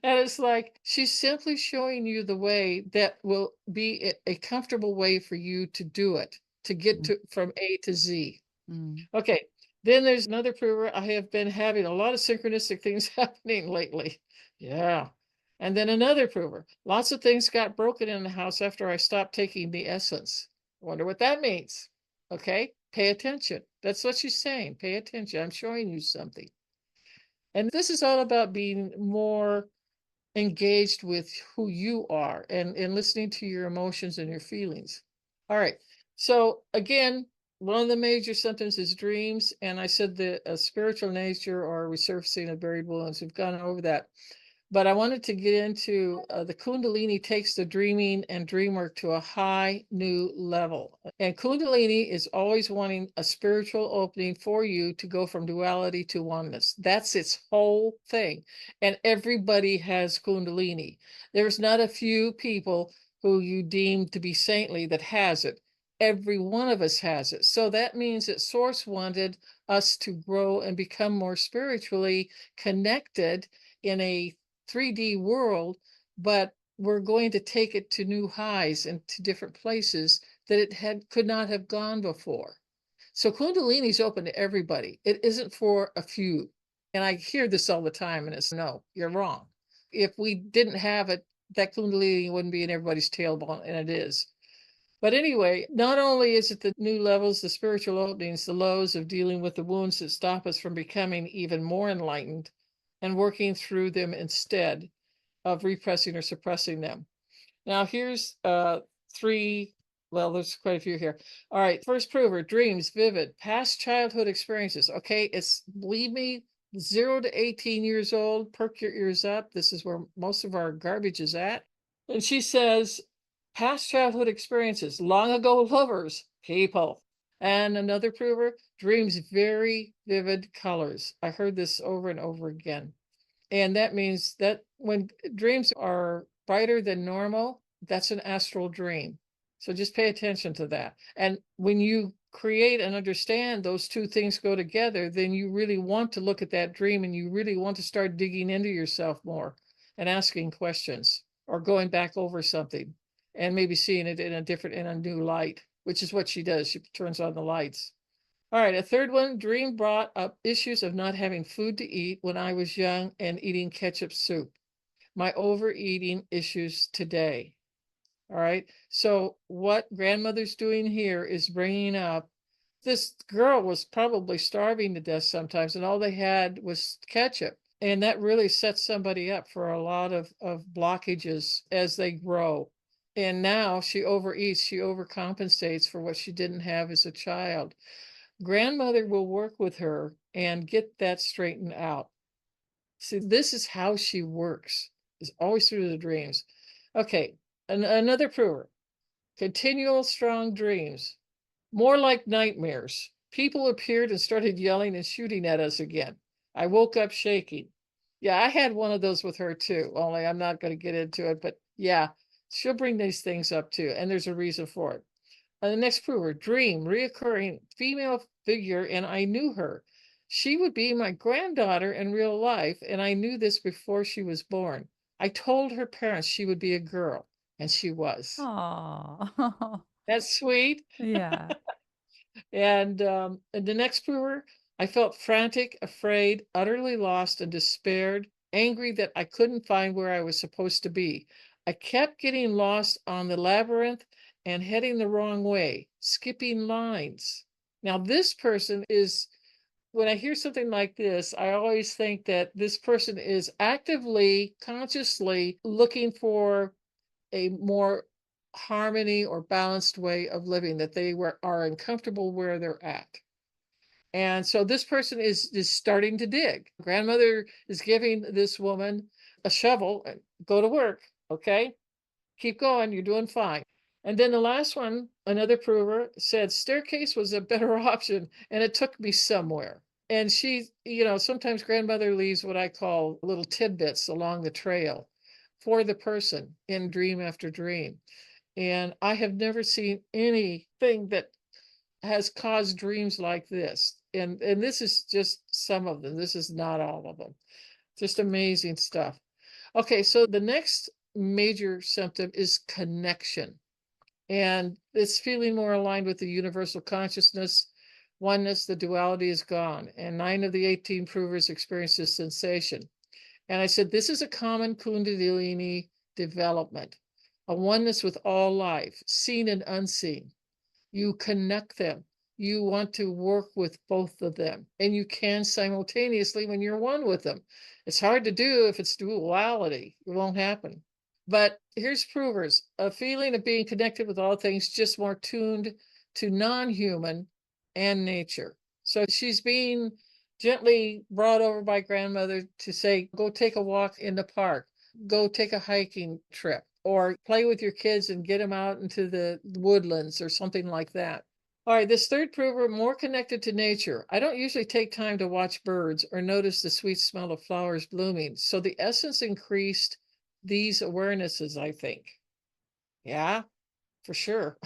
And it's like she's simply showing you the way that will be a comfortable way for you to do it, to get mm, to from A to Z. mm. Okay, then there's another prover. I have been having a lot of synchronistic things happening lately. Yeah. And then another prover. Lots of things got broken in the house after I stopped taking the essence. Wonder what that means. Okay, pay attention. That's what she's saying. Pay attention. I'm showing you something. And this is all about being more engaged with who you are and listening to your emotions and your feelings. All right. So again, one of the major symptoms is dreams. And I said the spiritual nature or resurfacing of buried wounds. We've gone over that. But I wanted to get into the kundalini takes the dreaming and dream work to a high new level. And kundalini is always wanting a spiritual opening for you to go from duality to oneness. That's its whole thing. And everybody has kundalini. There's not a few people who you deem to be saintly that has it. Every one of us has it. So that means that Source wanted us to grow and become more spiritually connected in a 3D world, but we're going to take it to new highs and to different places that it could not have gone before. So Kundalini is open to everybody. It isn't for a few. And I hear this all the time, and it's no, you're wrong. If we didn't have it, that Kundalini wouldn't be in everybody's tailbone, and it is. But anyway, not only is it the new levels, the spiritual openings, the lows of dealing with the wounds that stop us from becoming even more enlightened and working through them instead of repressing or suppressing them. Now, here's three, well, there's quite a few here. All right, first prover, dreams, vivid, past childhood experiences. Okay, it's, believe me, 0 to 18 years old, perk your ears up. This is where most of our garbage is at. And she says, past childhood experiences, long ago lovers, people. And another prover, dreams very vivid colors. I heard this over and over again. And that means that when dreams are brighter than normal, that's an astral dream. So just pay attention to that. And when you create and understand those two things go together, then you really want to look at that dream and you really want to start digging into yourself more and asking questions or going back over something and maybe seeing it in a new light, which is what she does. She turns on the lights. All right, a third one, dream brought up issues of not having food to eat when I was young and eating ketchup soup. My overeating issues today. All right, so what grandmother's doing here is bringing up this girl was probably starving to death sometimes, and all they had was ketchup. And that really sets somebody up for a lot of blockages as they grow. And now she overeats, she overcompensates for what she didn't have as a child. Grandmother will work with her and get that straightened out. See, this is how she works, is always through the dreams. Okay, another prover. Continual strong dreams, more like nightmares. People appeared and started yelling and shooting at us again. I woke up shaking. Yeah, I had one of those with her too, only I'm not going to get into it, but yeah, she'll bring these things up too, and there's a reason for it. The next prover, dream, reoccurring female figure, and I knew her. She would be my granddaughter in real life, and I knew this before she was born. I told her parents she would be a girl, and she was. Oh, That's sweet. yeah. And the next prover, I felt frantic, afraid, utterly lost, and despaired, angry that I couldn't find where I was supposed to be. I kept getting lost on the labyrinth and heading the wrong way, skipping lines. Now, this person is When I hear something like this, I always think that this person is actively, consciously looking for a more harmony or balanced way of living, that they are uncomfortable where they're at. And so this person is starting to dig. Grandmother is giving this woman a shovel and go to work. Okay, keep going. You're doing fine. And then the last one, another prover, said staircase was a better option, and it took me somewhere. And she, sometimes grandmother leaves what I call little tidbits along the trail for the person in dream after dream. And I have never seen anything that has caused dreams like this. And this is just some of them. This is not all of them. Just amazing stuff. Okay, so the next major symptom is connection. And it's feeling more aligned with the universal consciousness, oneness, the duality is gone. And 9 of the 18 provers experience this sensation. And I said, this is a common kundalini development, a oneness with all life, seen and unseen. You connect them. You want to work with both of them, and you can simultaneously when you're one with them. It's hard to do if it's duality. It won't happen. But here's provers, a feeling of being connected with all things, just more tuned to non-human and nature. So she's being gently brought over by grandmother to say, go take a walk in the park, go take a hiking trip, or play with your kids and get them out into the woodlands or something like that. All right, this third prover, more connected to nature. I don't usually take time to watch birds or notice the sweet smell of flowers blooming. So the essence increased these awarenesses, I think. Yeah, for sure.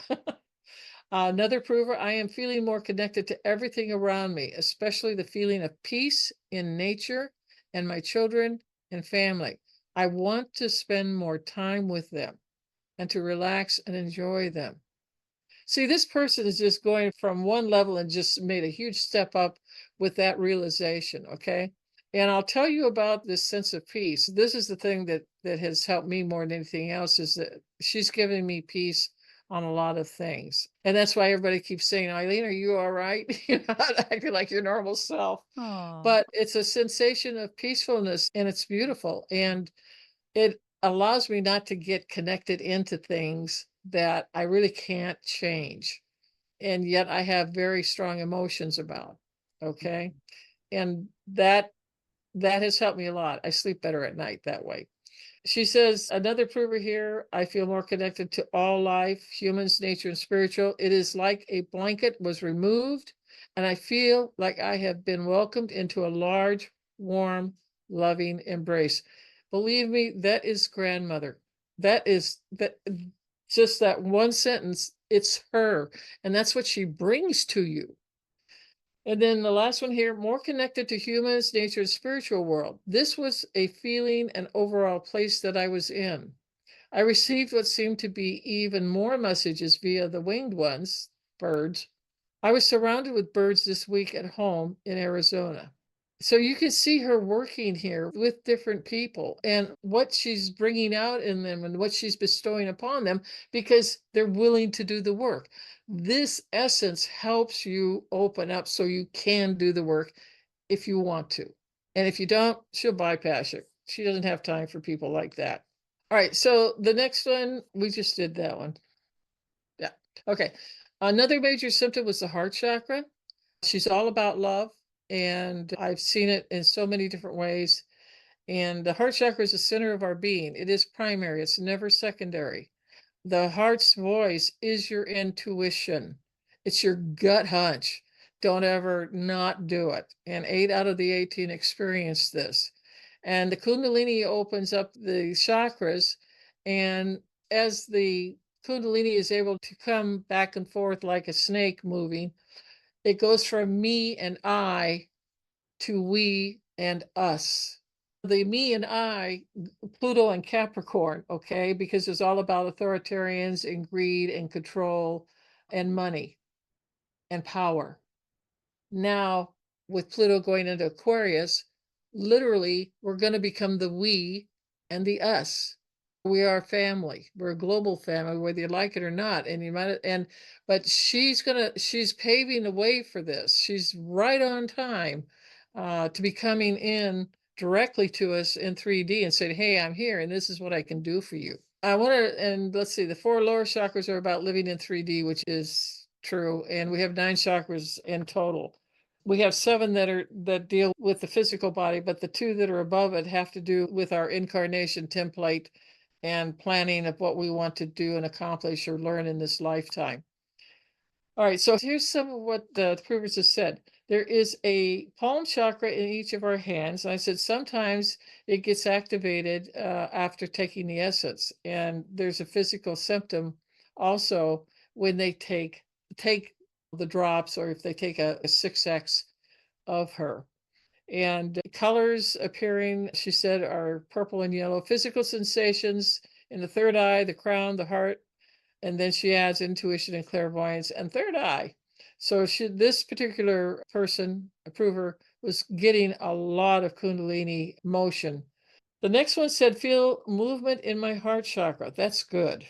Another prover, I am feeling more connected to everything around me, especially the feeling of peace in nature and my children and family. I want to spend more time with them and to relax and enjoy them. See, this person is just going from one level and just made a huge step up with that realization, okay? And I'll tell you about this sense of peace. This is the thing that has helped me more than anything else, is that she's giving me peace on a lot of things. And that's why everybody keeps saying, Eileen, are you all right? You're not acting like your normal self. Oh, But it's a sensation of peacefulness, and it's beautiful. And it allows me not to get connected into things that I really can't change. And yet I have very strong emotions about. Okay. And that has helped me a lot. I sleep better at night that way. She says, another prover here, I feel more connected to all life, humans, nature, and spiritual. It is like a blanket was removed, and I feel like I have been welcomed into a large, warm, loving embrace. Believe me, that is grandmother. That is that just that one sentence, it's her. And that's what she brings to you. And then the last one here, more connected to humans, nature, and spiritual world. This was a feeling and overall place that I was in. I received what seemed to be even more messages via the winged ones, birds. I was surrounded with birds this week at home in Arizona. So you can see her working here with different people and what she's bringing out in them and what she's bestowing upon them, because they're willing to do the work. This essence helps you open up so you can do the work if you want to. And if you don't, she'll bypass you. She doesn't have time for people like that. All right, so the next one, we just did that one. Yeah, okay. Another major symptom was the heart chakra. She's all about love, and I've seen it in so many different ways. And the heart chakra is the center of our being. It is primary, it's never secondary. The heart's voice is your intuition, it's your gut hunch. Don't ever not do it. And 8 out of the 18 experience this. And the Kundalini opens up the chakras. And as the Kundalini is able to come back and forth like a snake moving, it goes from me and I to we and us. The me and I, Pluto and Capricorn, okay, because it's all about authoritarians and greed and control and money and power. Now, with Pluto going into Aquarius, literally, we're going to become the we and the us. We are family. We're a global family, whether you like it or not. And but she's paving the way for this. She's right on time to be coming in directly to us in 3D and saying, hey, I'm here and this is what I can do for you. I want to, and let's see, the 4 lower chakras are about living in 3D, which is true. And we have 9 chakras in total. We have 7 that deal with the physical body, but the 2 that are above it have to do with our incarnation template and planning of what we want to do and accomplish or learn in this lifetime. All right, so here's some of what the provers have said. There is a palm chakra in each of our hands. I said sometimes it gets activated after taking the essence, and there's a physical symptom also when they take the drops, or if they take a 6x of her. And colors appearing, she said, are purple and yellow. Physical sensations in the third eye, the crown, the heart, and then she adds intuition and clairvoyance and third eye. So this particular person, approver, was getting a lot of kundalini motion. The next one said, feel movement in my heart chakra. That's good.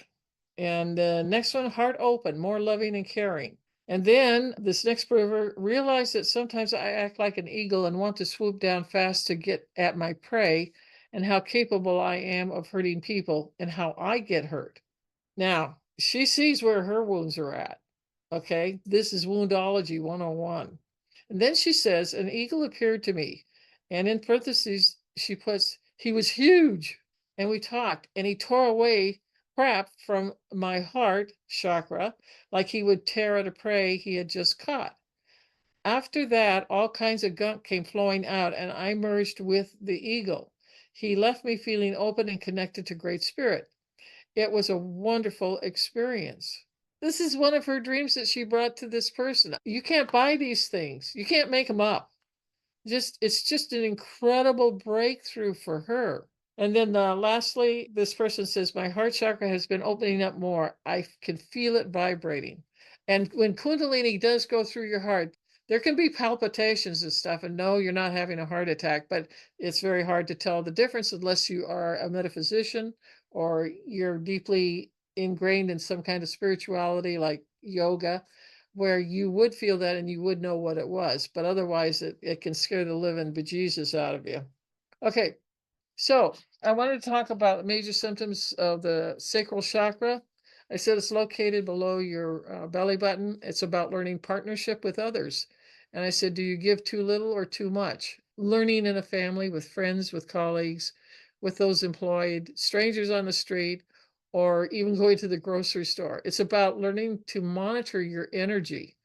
And the next one, heart open, more loving and caring. And then this next prover realized that sometimes I act like an eagle and want to swoop down fast to get at my prey, and how capable I am of hurting people and how I get hurt. Now, she sees where her wounds are at. Okay, this is Woundology 101. And then she says, an eagle appeared to me. And in parentheses, she puts, he was huge. And we talked, and he tore away crap from my heart chakra like he would tear at a prey he had just caught. After that, all kinds of gunk came flowing out, and I merged with the eagle. He left me feeling open and connected to Great Spirit. It was a wonderful experience. This is one of her dreams that she brought to this person. You can't buy these things. You can't make them up. It's just an incredible breakthrough for her. And then lastly, this person says, my heart chakra has been opening up more. I can feel it vibrating. And when Kundalini does go through your heart, there can be palpitations and stuff. And no, you're not having a heart attack, but it's very hard to tell the difference unless you are a metaphysician or you're deeply ingrained in some kind of spirituality like yoga, where you would feel that and you would know what it was. But otherwise, it can scare the living bejesus out of you. Okay, so I wanted to talk about major symptoms of the sacral chakra. I said it's located below your belly button. It's about learning partnership with others. And I said, do you give too little or too much? Learning in a family, with friends, with colleagues, with those employed, strangers on the street, or even going to the grocery store. It's about learning to monitor your energy,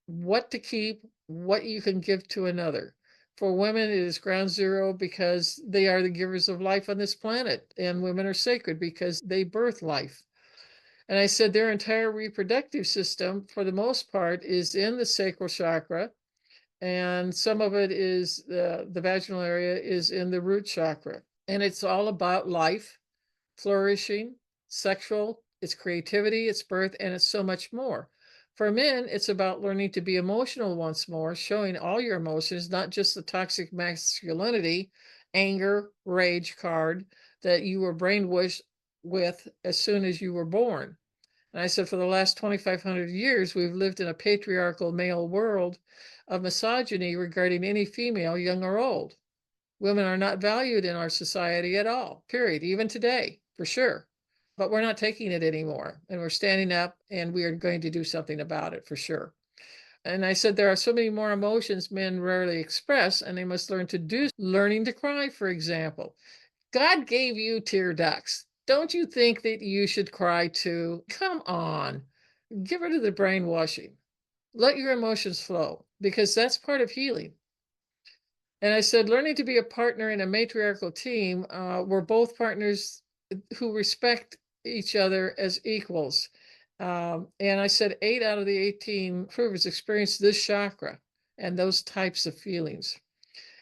what to keep, what you can give to another. For women, it is ground zero because they are the givers of life on this planet, and women are sacred because they birth life. And I said their entire reproductive system, for the most part, is in the sacral chakra, and some of it is the vaginal area is in the root chakra. And it's all about life, flourishing, sexual, it's creativity, it's birth, and it's so much more. For men, it's about learning to be emotional once more, showing all your emotions, not just the toxic masculinity, anger, rage card that you were brainwashed with as soon as you were born. And I said, for the last 2,500 years, we've lived in a patriarchal male world of misogyny regarding any female, young or old. Women are not valued in our society at all, period, even today, for sure. But we're not taking it anymore, and we're standing up, and we are going to do something about it for sure. And I said there are so many more emotions men rarely express, and they must learn to do. Learning to cry, for example. God gave you tear ducts. Don't you think that you should cry too? Come on. Get rid of the brainwashing. Let your emotions flow, because that's part of healing. And I said, learning to be a partner in a matriarchal team, where both partners who respect each other as equals. And I said 8 out of the 18 provers experienced this chakra and those types of feelings.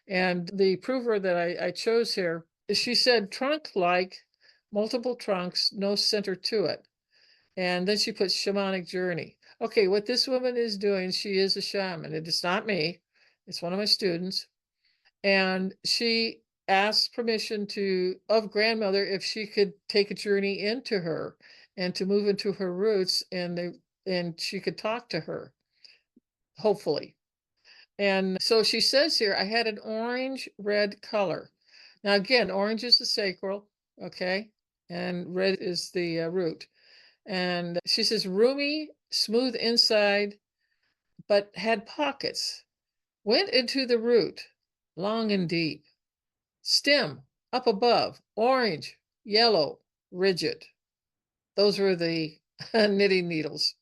And the prover that I chose here, she said trunk-like, multiple trunks, no center to it. And then she puts shamanic journey. Okay, what this woman is doing, she is a shaman. It is not me. It's one of my students. And she asked permission of grandmother if she could take a journey into her and to move into her roots, and she could talk to her, hopefully. And so she says here, I had an orange red color. Now, again, orange is the sacral, okay? And red is the root. And she says, roomy, smooth inside, but had pockets. Went into the root, long and deep. Stem, up above, orange, yellow, rigid. Those were the knitting needles.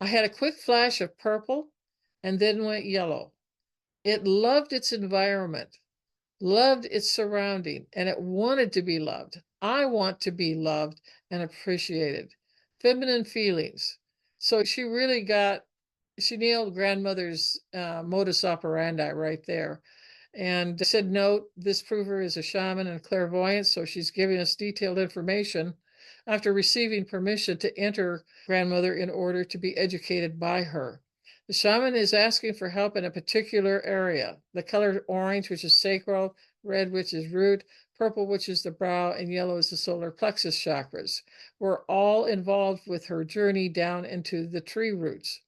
I had a quick flash of purple and then went yellow. It loved its environment, loved its surrounding, and it wanted to be loved. I want to be loved and appreciated. Feminine feelings. So she nailed grandmother's modus operandi right there. And said, note, this prover is a shaman and clairvoyant, so she's giving us detailed information after receiving permission to enter grandmother in order to be educated by her. The shaman is asking for help in a particular area. The color orange, which is sacral, red, which is root, purple, which is the brow, and yellow is the solar plexus chakras. We're all involved with her journey down into the tree roots.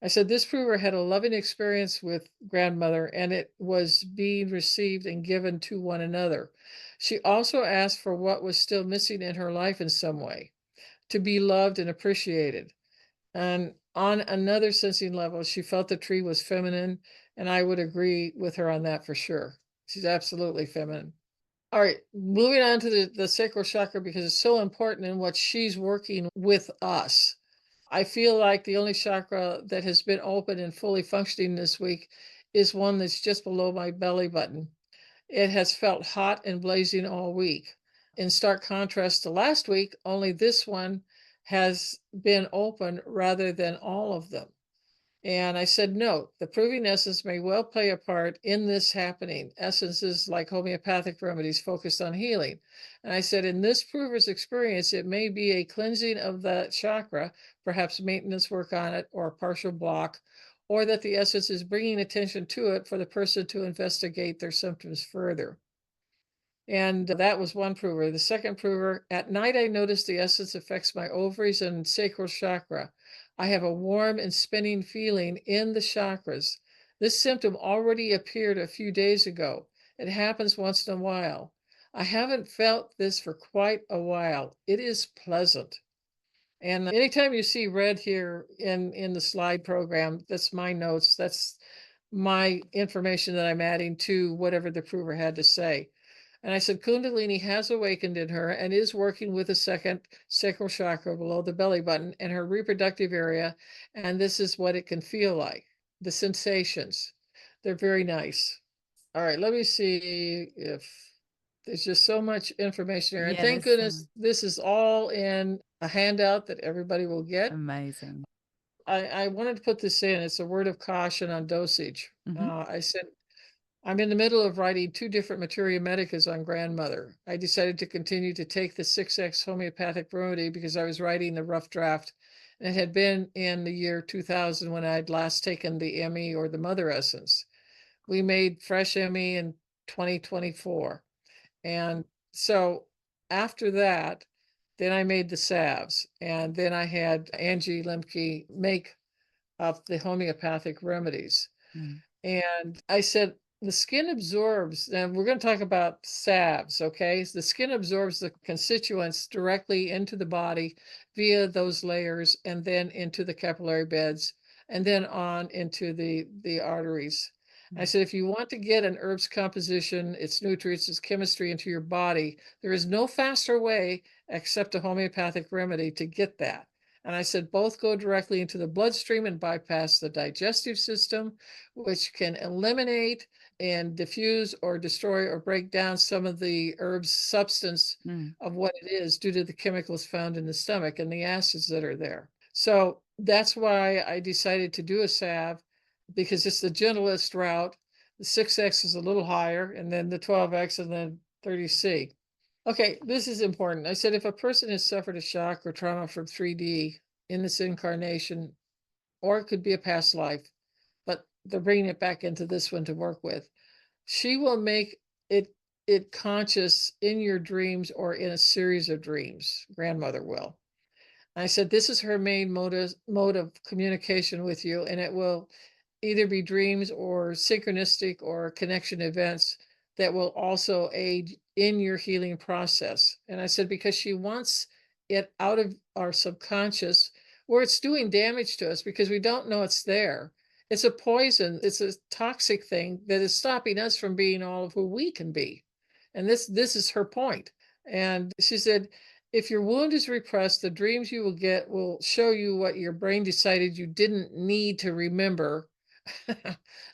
I said, this prover had a loving experience with grandmother, and it was being received and given to one another. She also asked for what was still missing in her life in some way, to be loved and appreciated. And on another sensing level, she felt the tree was feminine, and I would agree with her on that for sure. She's absolutely feminine. All right, moving on to the sacral chakra, because it's so important in what she's working with us. I feel like the only chakra that has been open and fully functioning this week is one that's just below my belly button. It has felt hot and blazing all week. In stark contrast to last week, only this one has been open rather than all of them. And I said, no, the proving essence may well play a part in this happening. Essences like homeopathic remedies focused on healing. And I said, in this prover's experience, it may be a cleansing of the chakra, perhaps maintenance work on it or a partial block, or that the essence is bringing attention to it for the person to investigate their symptoms further. And that was one prover. The second prover, at night, I noticed the essence affects my ovaries and sacral chakra. I have a warm and spinning feeling in the chakras. This symptom already appeared a few days ago. It happens once in a while. I haven't felt this for quite a while. It is pleasant. And anytime you see red here in the slide program, that's my notes. That's my information that I'm adding to whatever the prover had to say. And I said, Kundalini has awakened in her and is working with the second sacral chakra below the belly button and her reproductive area. And this is what it can feel like. The sensations, they're very nice. All right, let me see if there's just so much information here. And thank goodness this is all in a handout that everybody will get. Amazing. I wanted to put this in. It's a word of caution on dosage. I said, I'm in the middle of writing 2 different materia medicas on grandmother. I decided to continue to take the 6X homeopathic remedy because I was writing the rough draft. And it had been in the year 2000 when I'd last taken the ME or the mother essence. We made fresh ME in 2024. And so after that, then I made the salves. And then I had Angie Lemke make up the homeopathic remedies. And I said, the skin absorbs, and we're going to talk about salves, okay? The skin absorbs the constituents directly into the body via those layers and then into the capillary beds and then on into the arteries. I said, if you want to get an herb's composition, its nutrients, its chemistry into your body, there is no faster way except a homeopathic remedy to get that. And I said, both go directly into the bloodstream and bypass the digestive system, which can eliminate and diffuse or destroy or break down some of the herb's substance of what it is due to the chemicals found in the stomach and the acids that are there. So that's why I decided to do a salve, because it's the gentlest route. The 6X is a little higher, and then the 12X and then 30C. Okay, this is important. I said, if a person has suffered a shock or trauma from 3D in this incarnation, or it could be a past life, but they're bringing it back into this one to work with, she will make it it conscious in your dreams or in a series of dreams. Grandmother will. I said, this is her main mode of communication with you, and it will either be dreams or synchronistic or connection events that will also aid in your healing process. And I said, because she wants it out of our subconscious where it's doing damage to us because we don't know it's there. It's a poison. It's a toxic thing that is stopping us from being all of who we can be. And this is her point. And she said, if your wound is repressed, the dreams you will get will show you what your brain decided you didn't need to remember,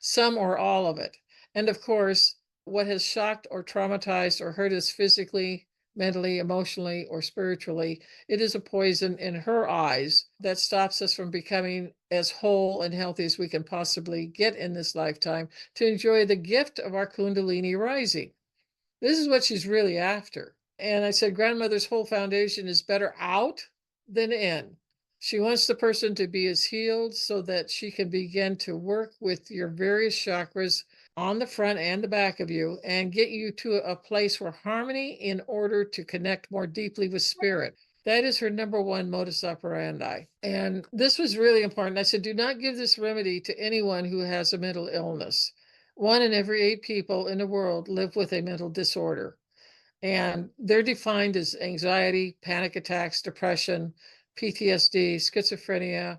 some or all of it. And of course, what has shocked or traumatized or hurt us physically, mentally, emotionally, or spiritually, it is a poison in her eyes that stops us from becoming as whole and healthy as we can possibly get in this lifetime to enjoy the gift of our kundalini rising. This is what she's really after. And I said, grandmother's whole foundation is better out than in. She wants the person to be as healed so that she can begin to work with your various chakras on the front and the back of you and get you to a place where harmony in order to connect more deeply with spirit. That is her number one modus operandi. And this was really important. I said, do not give this remedy to anyone who has a mental illness. 1 in every 8 people in the world live with a mental disorder. And they're defined as anxiety, panic attacks, depression, PTSD, schizophrenia,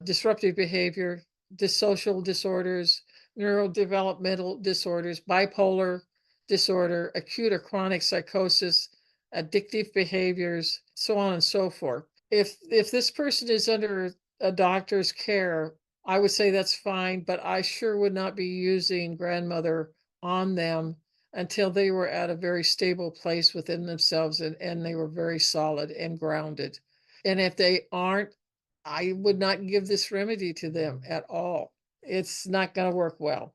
disruptive behavior, dissocial disorders, neurodevelopmental disorders, bipolar disorder, acute or chronic psychosis, addictive behaviors, so on and so forth. If this person is under a doctor's care, I would say that's fine, but I sure would not be using grandmother on them until they were at a very stable place within themselves and they were very solid and grounded. And if they aren't, I would not give this remedy to them at all. It's not going to work well,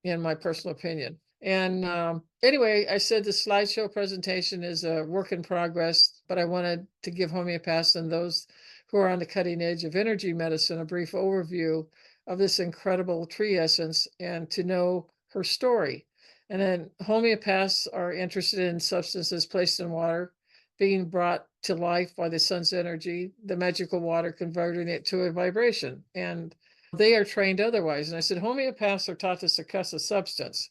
in my personal opinion. And anyway, I said the slideshow presentation is a work in progress, but I wanted to give homeopaths and those who are on the cutting edge of energy medicine a brief overview of this incredible tree essence and to know her story. And then homeopaths are interested in substances placed in water being brought to life by the sun's energy, the magical water converting it to a vibration. And they are trained otherwise. And I said, homeopaths are taught to success a substance.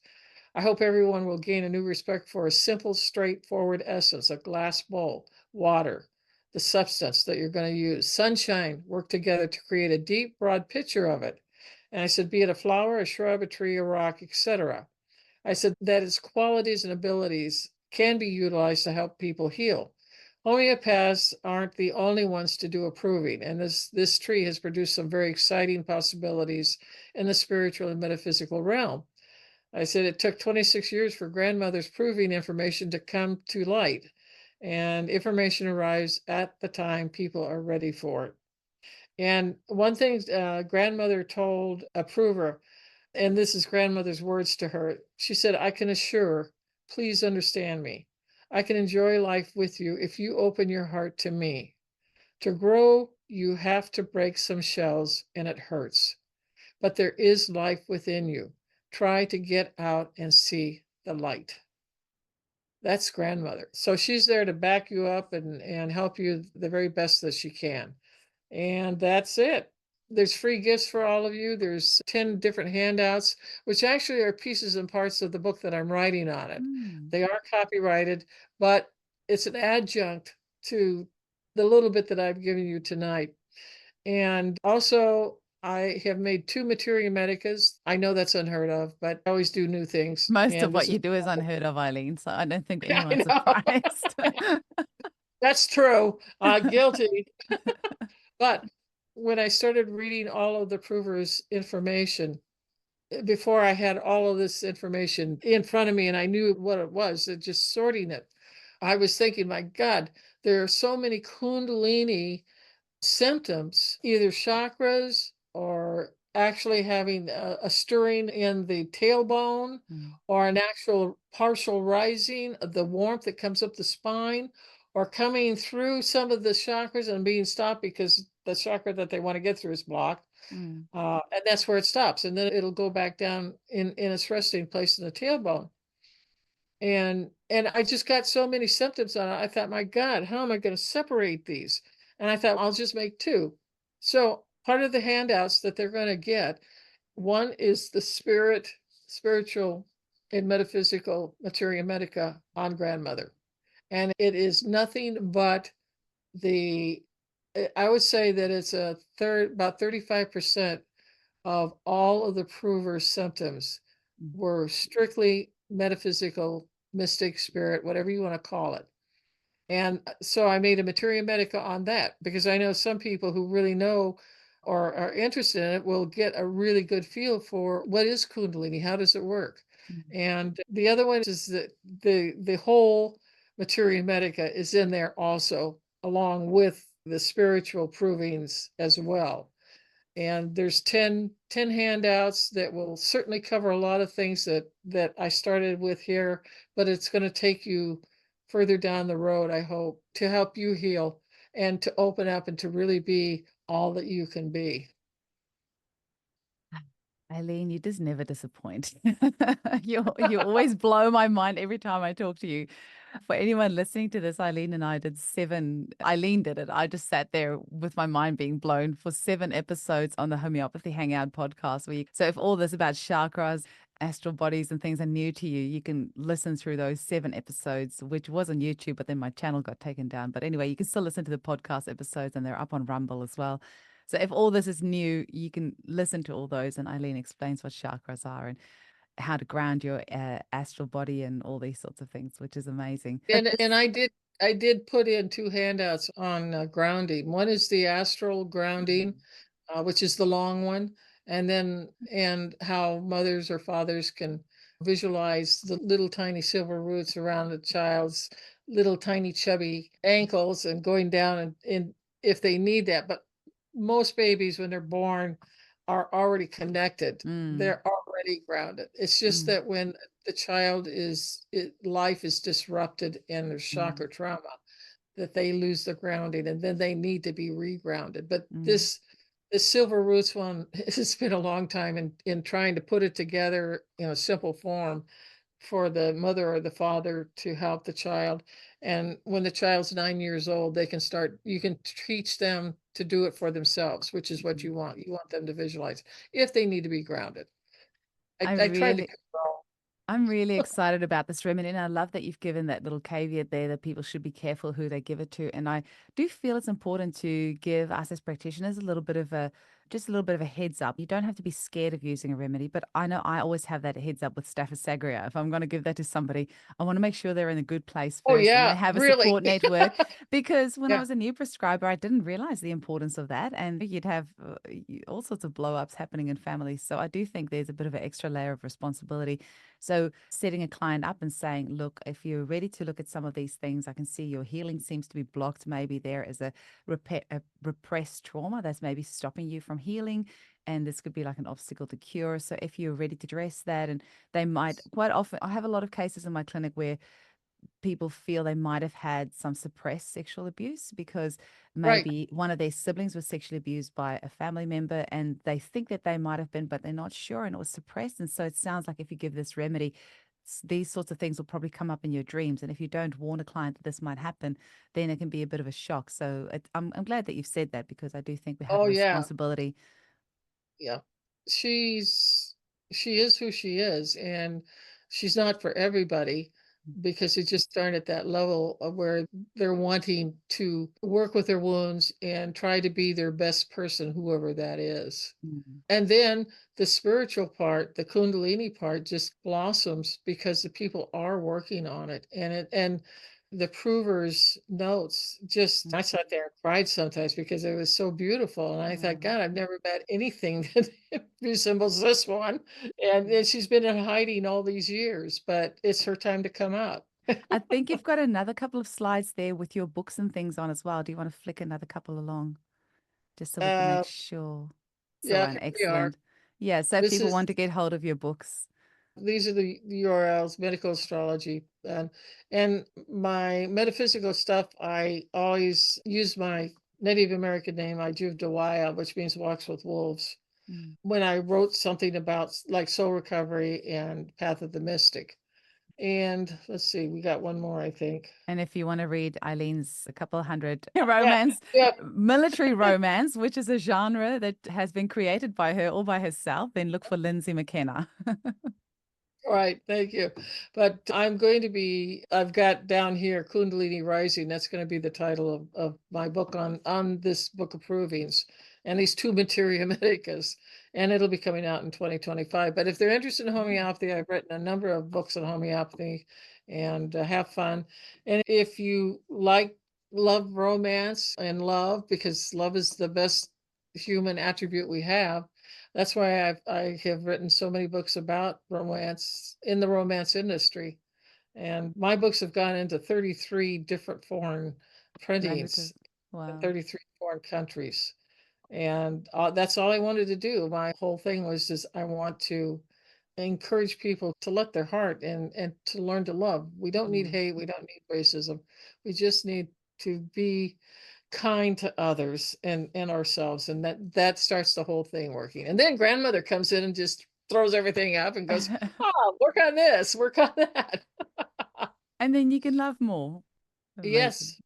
I hope everyone will gain a new respect for a simple, straightforward essence, a glass bowl, water, the substance that you're going to use, sunshine, work together to create a deep, broad picture of it. And I said, be it a flower, a shrub, a tree, a rock, etc. I said that its qualities and abilities can be utilized to help people heal. Homeopaths aren't the only ones to do approving, and this tree has produced some very exciting possibilities in the spiritual and metaphysical realm. I said it took 26 years for grandmother's proving information to come to light, and information arrives at the time people are ready for it. And one thing grandmother told a prover, and this is grandmother's words to her, she said, I can assure, please understand me. I can enjoy life with you if you open your heart to me. To grow, you have to break some shells, and it hurts. But there is life within you. Try to get out and see the light. That's grandmother. So she's there to back you up and help you the very best that she can. And that's it. There's free gifts for all of you. There's 10 different handouts, which actually are pieces and parts of the book that I'm writing on it. They are copyrighted, but it's an adjunct to the little bit that I've given you tonight. And also, I have made 2 materia medicas. I know that's unheard of, but I always do new things. Most of And what this you is, do is unheard of, Eileen, so I don't think I anyone's know. surprised. That's true. Guilty. But when I started reading all of the provers' information, before I had all of this information in front of me and I knew what it was, just sorting it, I was thinking, my God, there are so many kundalini symptoms, either chakras or actually having a stirring in the tailbone or an actual partial rising of the warmth that comes up the spine or coming through some of the chakras and being stopped because the chakra that they want to get through is blocked. And that's where it stops. And then it'll go back down in its resting place in the tailbone. And I just got so many symptoms on it. I thought, my God, how am I going to separate these? And I thought, I'll just make two. So part of the handouts that they're going to get, one is the spiritual and metaphysical materia medica on grandmother. And it is nothing but I would say that it's about 35% of all of the prover's symptoms were strictly metaphysical, mystic, spirit, whatever you want to call it. And so I made a materia medica on that, because I know some people who really know or are interested in it will get a really good feel for what is kundalini, how does it work. And the other one is that the whole materia medica is in there also, along with the spiritual provings as well. And there's 10 handouts that will certainly cover a lot of things that I started with here, but it's going to take you further down the road, I hope, to help you heal and to open up and to really be all that you can be. Eileen, you just never disappoint. You always blow my mind every time I talk to you. For anyone listening to this, Eileen and I did 7. Eileen did it. I just sat there with my mind being blown for 7 episodes on the Homeopathy Hangout podcast. So if all this about chakras, astral bodies, and things are new to you, you can listen through those 7 episodes, which was on YouTube, but then my channel got taken down. But anyway, you can still listen to the podcast episodes, and they're up on Rumble as well. So if all this is new, you can listen to all those, and Eileen explains what chakras are and how to ground your astral body and all these sorts of things, which is amazing. And I did put in 2 handouts on grounding. One is the astral grounding, which is the long one, and how mothers or fathers can visualize the little tiny silver roots around the child's little tiny chubby ankles and going down and if they need that. But most babies, when they're born, are already connected. They're already grounded. It's just that when the child life is disrupted and there's shock or trauma, that they lose the grounding and then they need to be regrounded. But this silver roots one, it's been a long time in trying to put it together in a simple form for the mother or the father to help the child. And when the child's 9 years old, you can teach them to do it for themselves, which is what you want. You want them to visualize if they need to be grounded. I tried to control. I'm really excited about this remedy, and I love that you've given that little caveat there that people should be careful who they give it to. And I do feel it's important to give us as practitioners just a little bit of a heads up. You don't have to be scared of using a remedy, but I know I always have that heads up with Staphylococcus aureus. If I'm going to give that to somebody, I want to make sure they're in a good place Oh first and they yeah, have a really. support network. Because when I Yeah. was a new prescriber, I didn't realize the importance of that, and you'd have all sorts of blow ups happening in families. So I do think there's a bit of an extra layer of responsibility. So setting a client up and saying, look, if you're ready to look at some of these things, I can see your healing seems to be blocked. Maybe there is a repressed trauma that's maybe stopping you from healing. And this could be like an obstacle to cure. So if you're ready to address that, and they might quite often, I have a lot of cases in my clinic where people feel they might have had some suppressed sexual abuse because Right. maybe one of their siblings was sexually abused by a family member and they think that they might have been, but they're not sure, and it was suppressed. And so it sounds like if you give this remedy, these sorts of things will probably come up in your dreams. And if you don't warn a client that this might happen, then it can be a bit of a shock. So I'm glad that you've said that, because I do think we have Oh a yeah. responsibility. Yeah. She is who she is, and she's not for everybody, because they just aren't at that level of where they're wanting to work with their wounds and try to be their best person, whoever that is. Mm. And then the spiritual part, the kundalini part, just blossoms because the people are working on it. And the provers notes, just I sat there and cried sometimes because it was so beautiful. And I thought, Mm. God, I've never met anything that resembles this one. And she's been in hiding all these years, but it's her time to come out. I think you've got another couple of slides there with your books and things on as well. Do you want to flick another couple along just so we can make Uh, sure it's the yeah, one? here we are. Excellent. Yeah. So if This people is want to get hold of your books. These are the URLs, medical astrology, and my metaphysical stuff. I always use my Native American name, Dawaya, which means walks with wolves. Mm. When I wrote something about like soul recovery and path of the mystic, And let's see, we got one more, I think. And if you want to read Eileen's a couple hundred Yeah, romance, yeah. military romance, which is a genre that has been created by her all by herself, then look for Lindsay McKenna. Right, thank you. But I've got down here Kundalini Rising. That's going to be the title of my book on this book of provings and these two materia medicas. And it'll be coming out in 2025. But if they're interested in homeopathy, I've written a number of books on homeopathy, and have fun. And if you love romance and love, because love is the best human attribute we have, that's why I have written so many books about romance in the romance industry. And my books have gone into 33 different foreign Languages. printings in Wow. 33 foreign countries. And that's all I wanted to do. My whole thing was just I want to encourage people to let their heart and to learn to love. We don't need Mm. hate. We don't need racism. We just need to be kind to others and ourselves, and that starts the whole thing working. And then grandmother comes in and just throws everything up and goes, oh, work on this, work on that. And then you can love more. Amazing. Yes.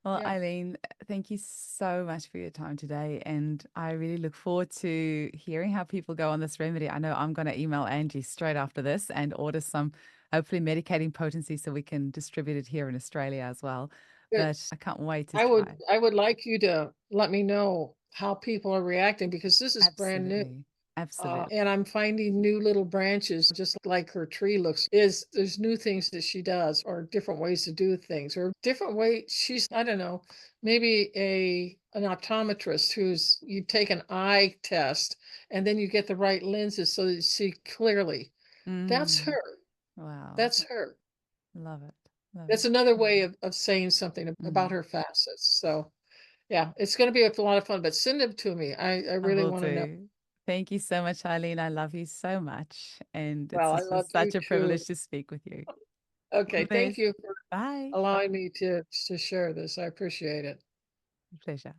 Well, Yeah. Eileen, thank you so much for your time today. And I really look forward to hearing how people go on this remedy. I know I'm going to email Angie straight after this and order some, hopefully, medicating potency so we can distribute it here in Australia as well. Good. But I can't wait to I would try. I would like you to let me know how people are reacting, because this is brand new. Absolutely. Absolutely. And I'm finding new little branches, just like her tree looks, is there's new things that she does, or different ways to do things, or different way. She's, I don't know, maybe an optometrist who's, you take an eye test and then you get the right lenses so that you see clearly. That's Mm. her. Wow. That's her. Love it. Love That's it. another way of saying something about Mm. her facets. So yeah, it's going to be a lot of fun, but send them to me. I I really will want to know. do. Thank you so much, Eileen. I love you so much. And it's Well, I just love you such a too. privilege to speak with you. All the Okay, thank best. you for Bye. allowing me to share this. I appreciate it. Pleasure.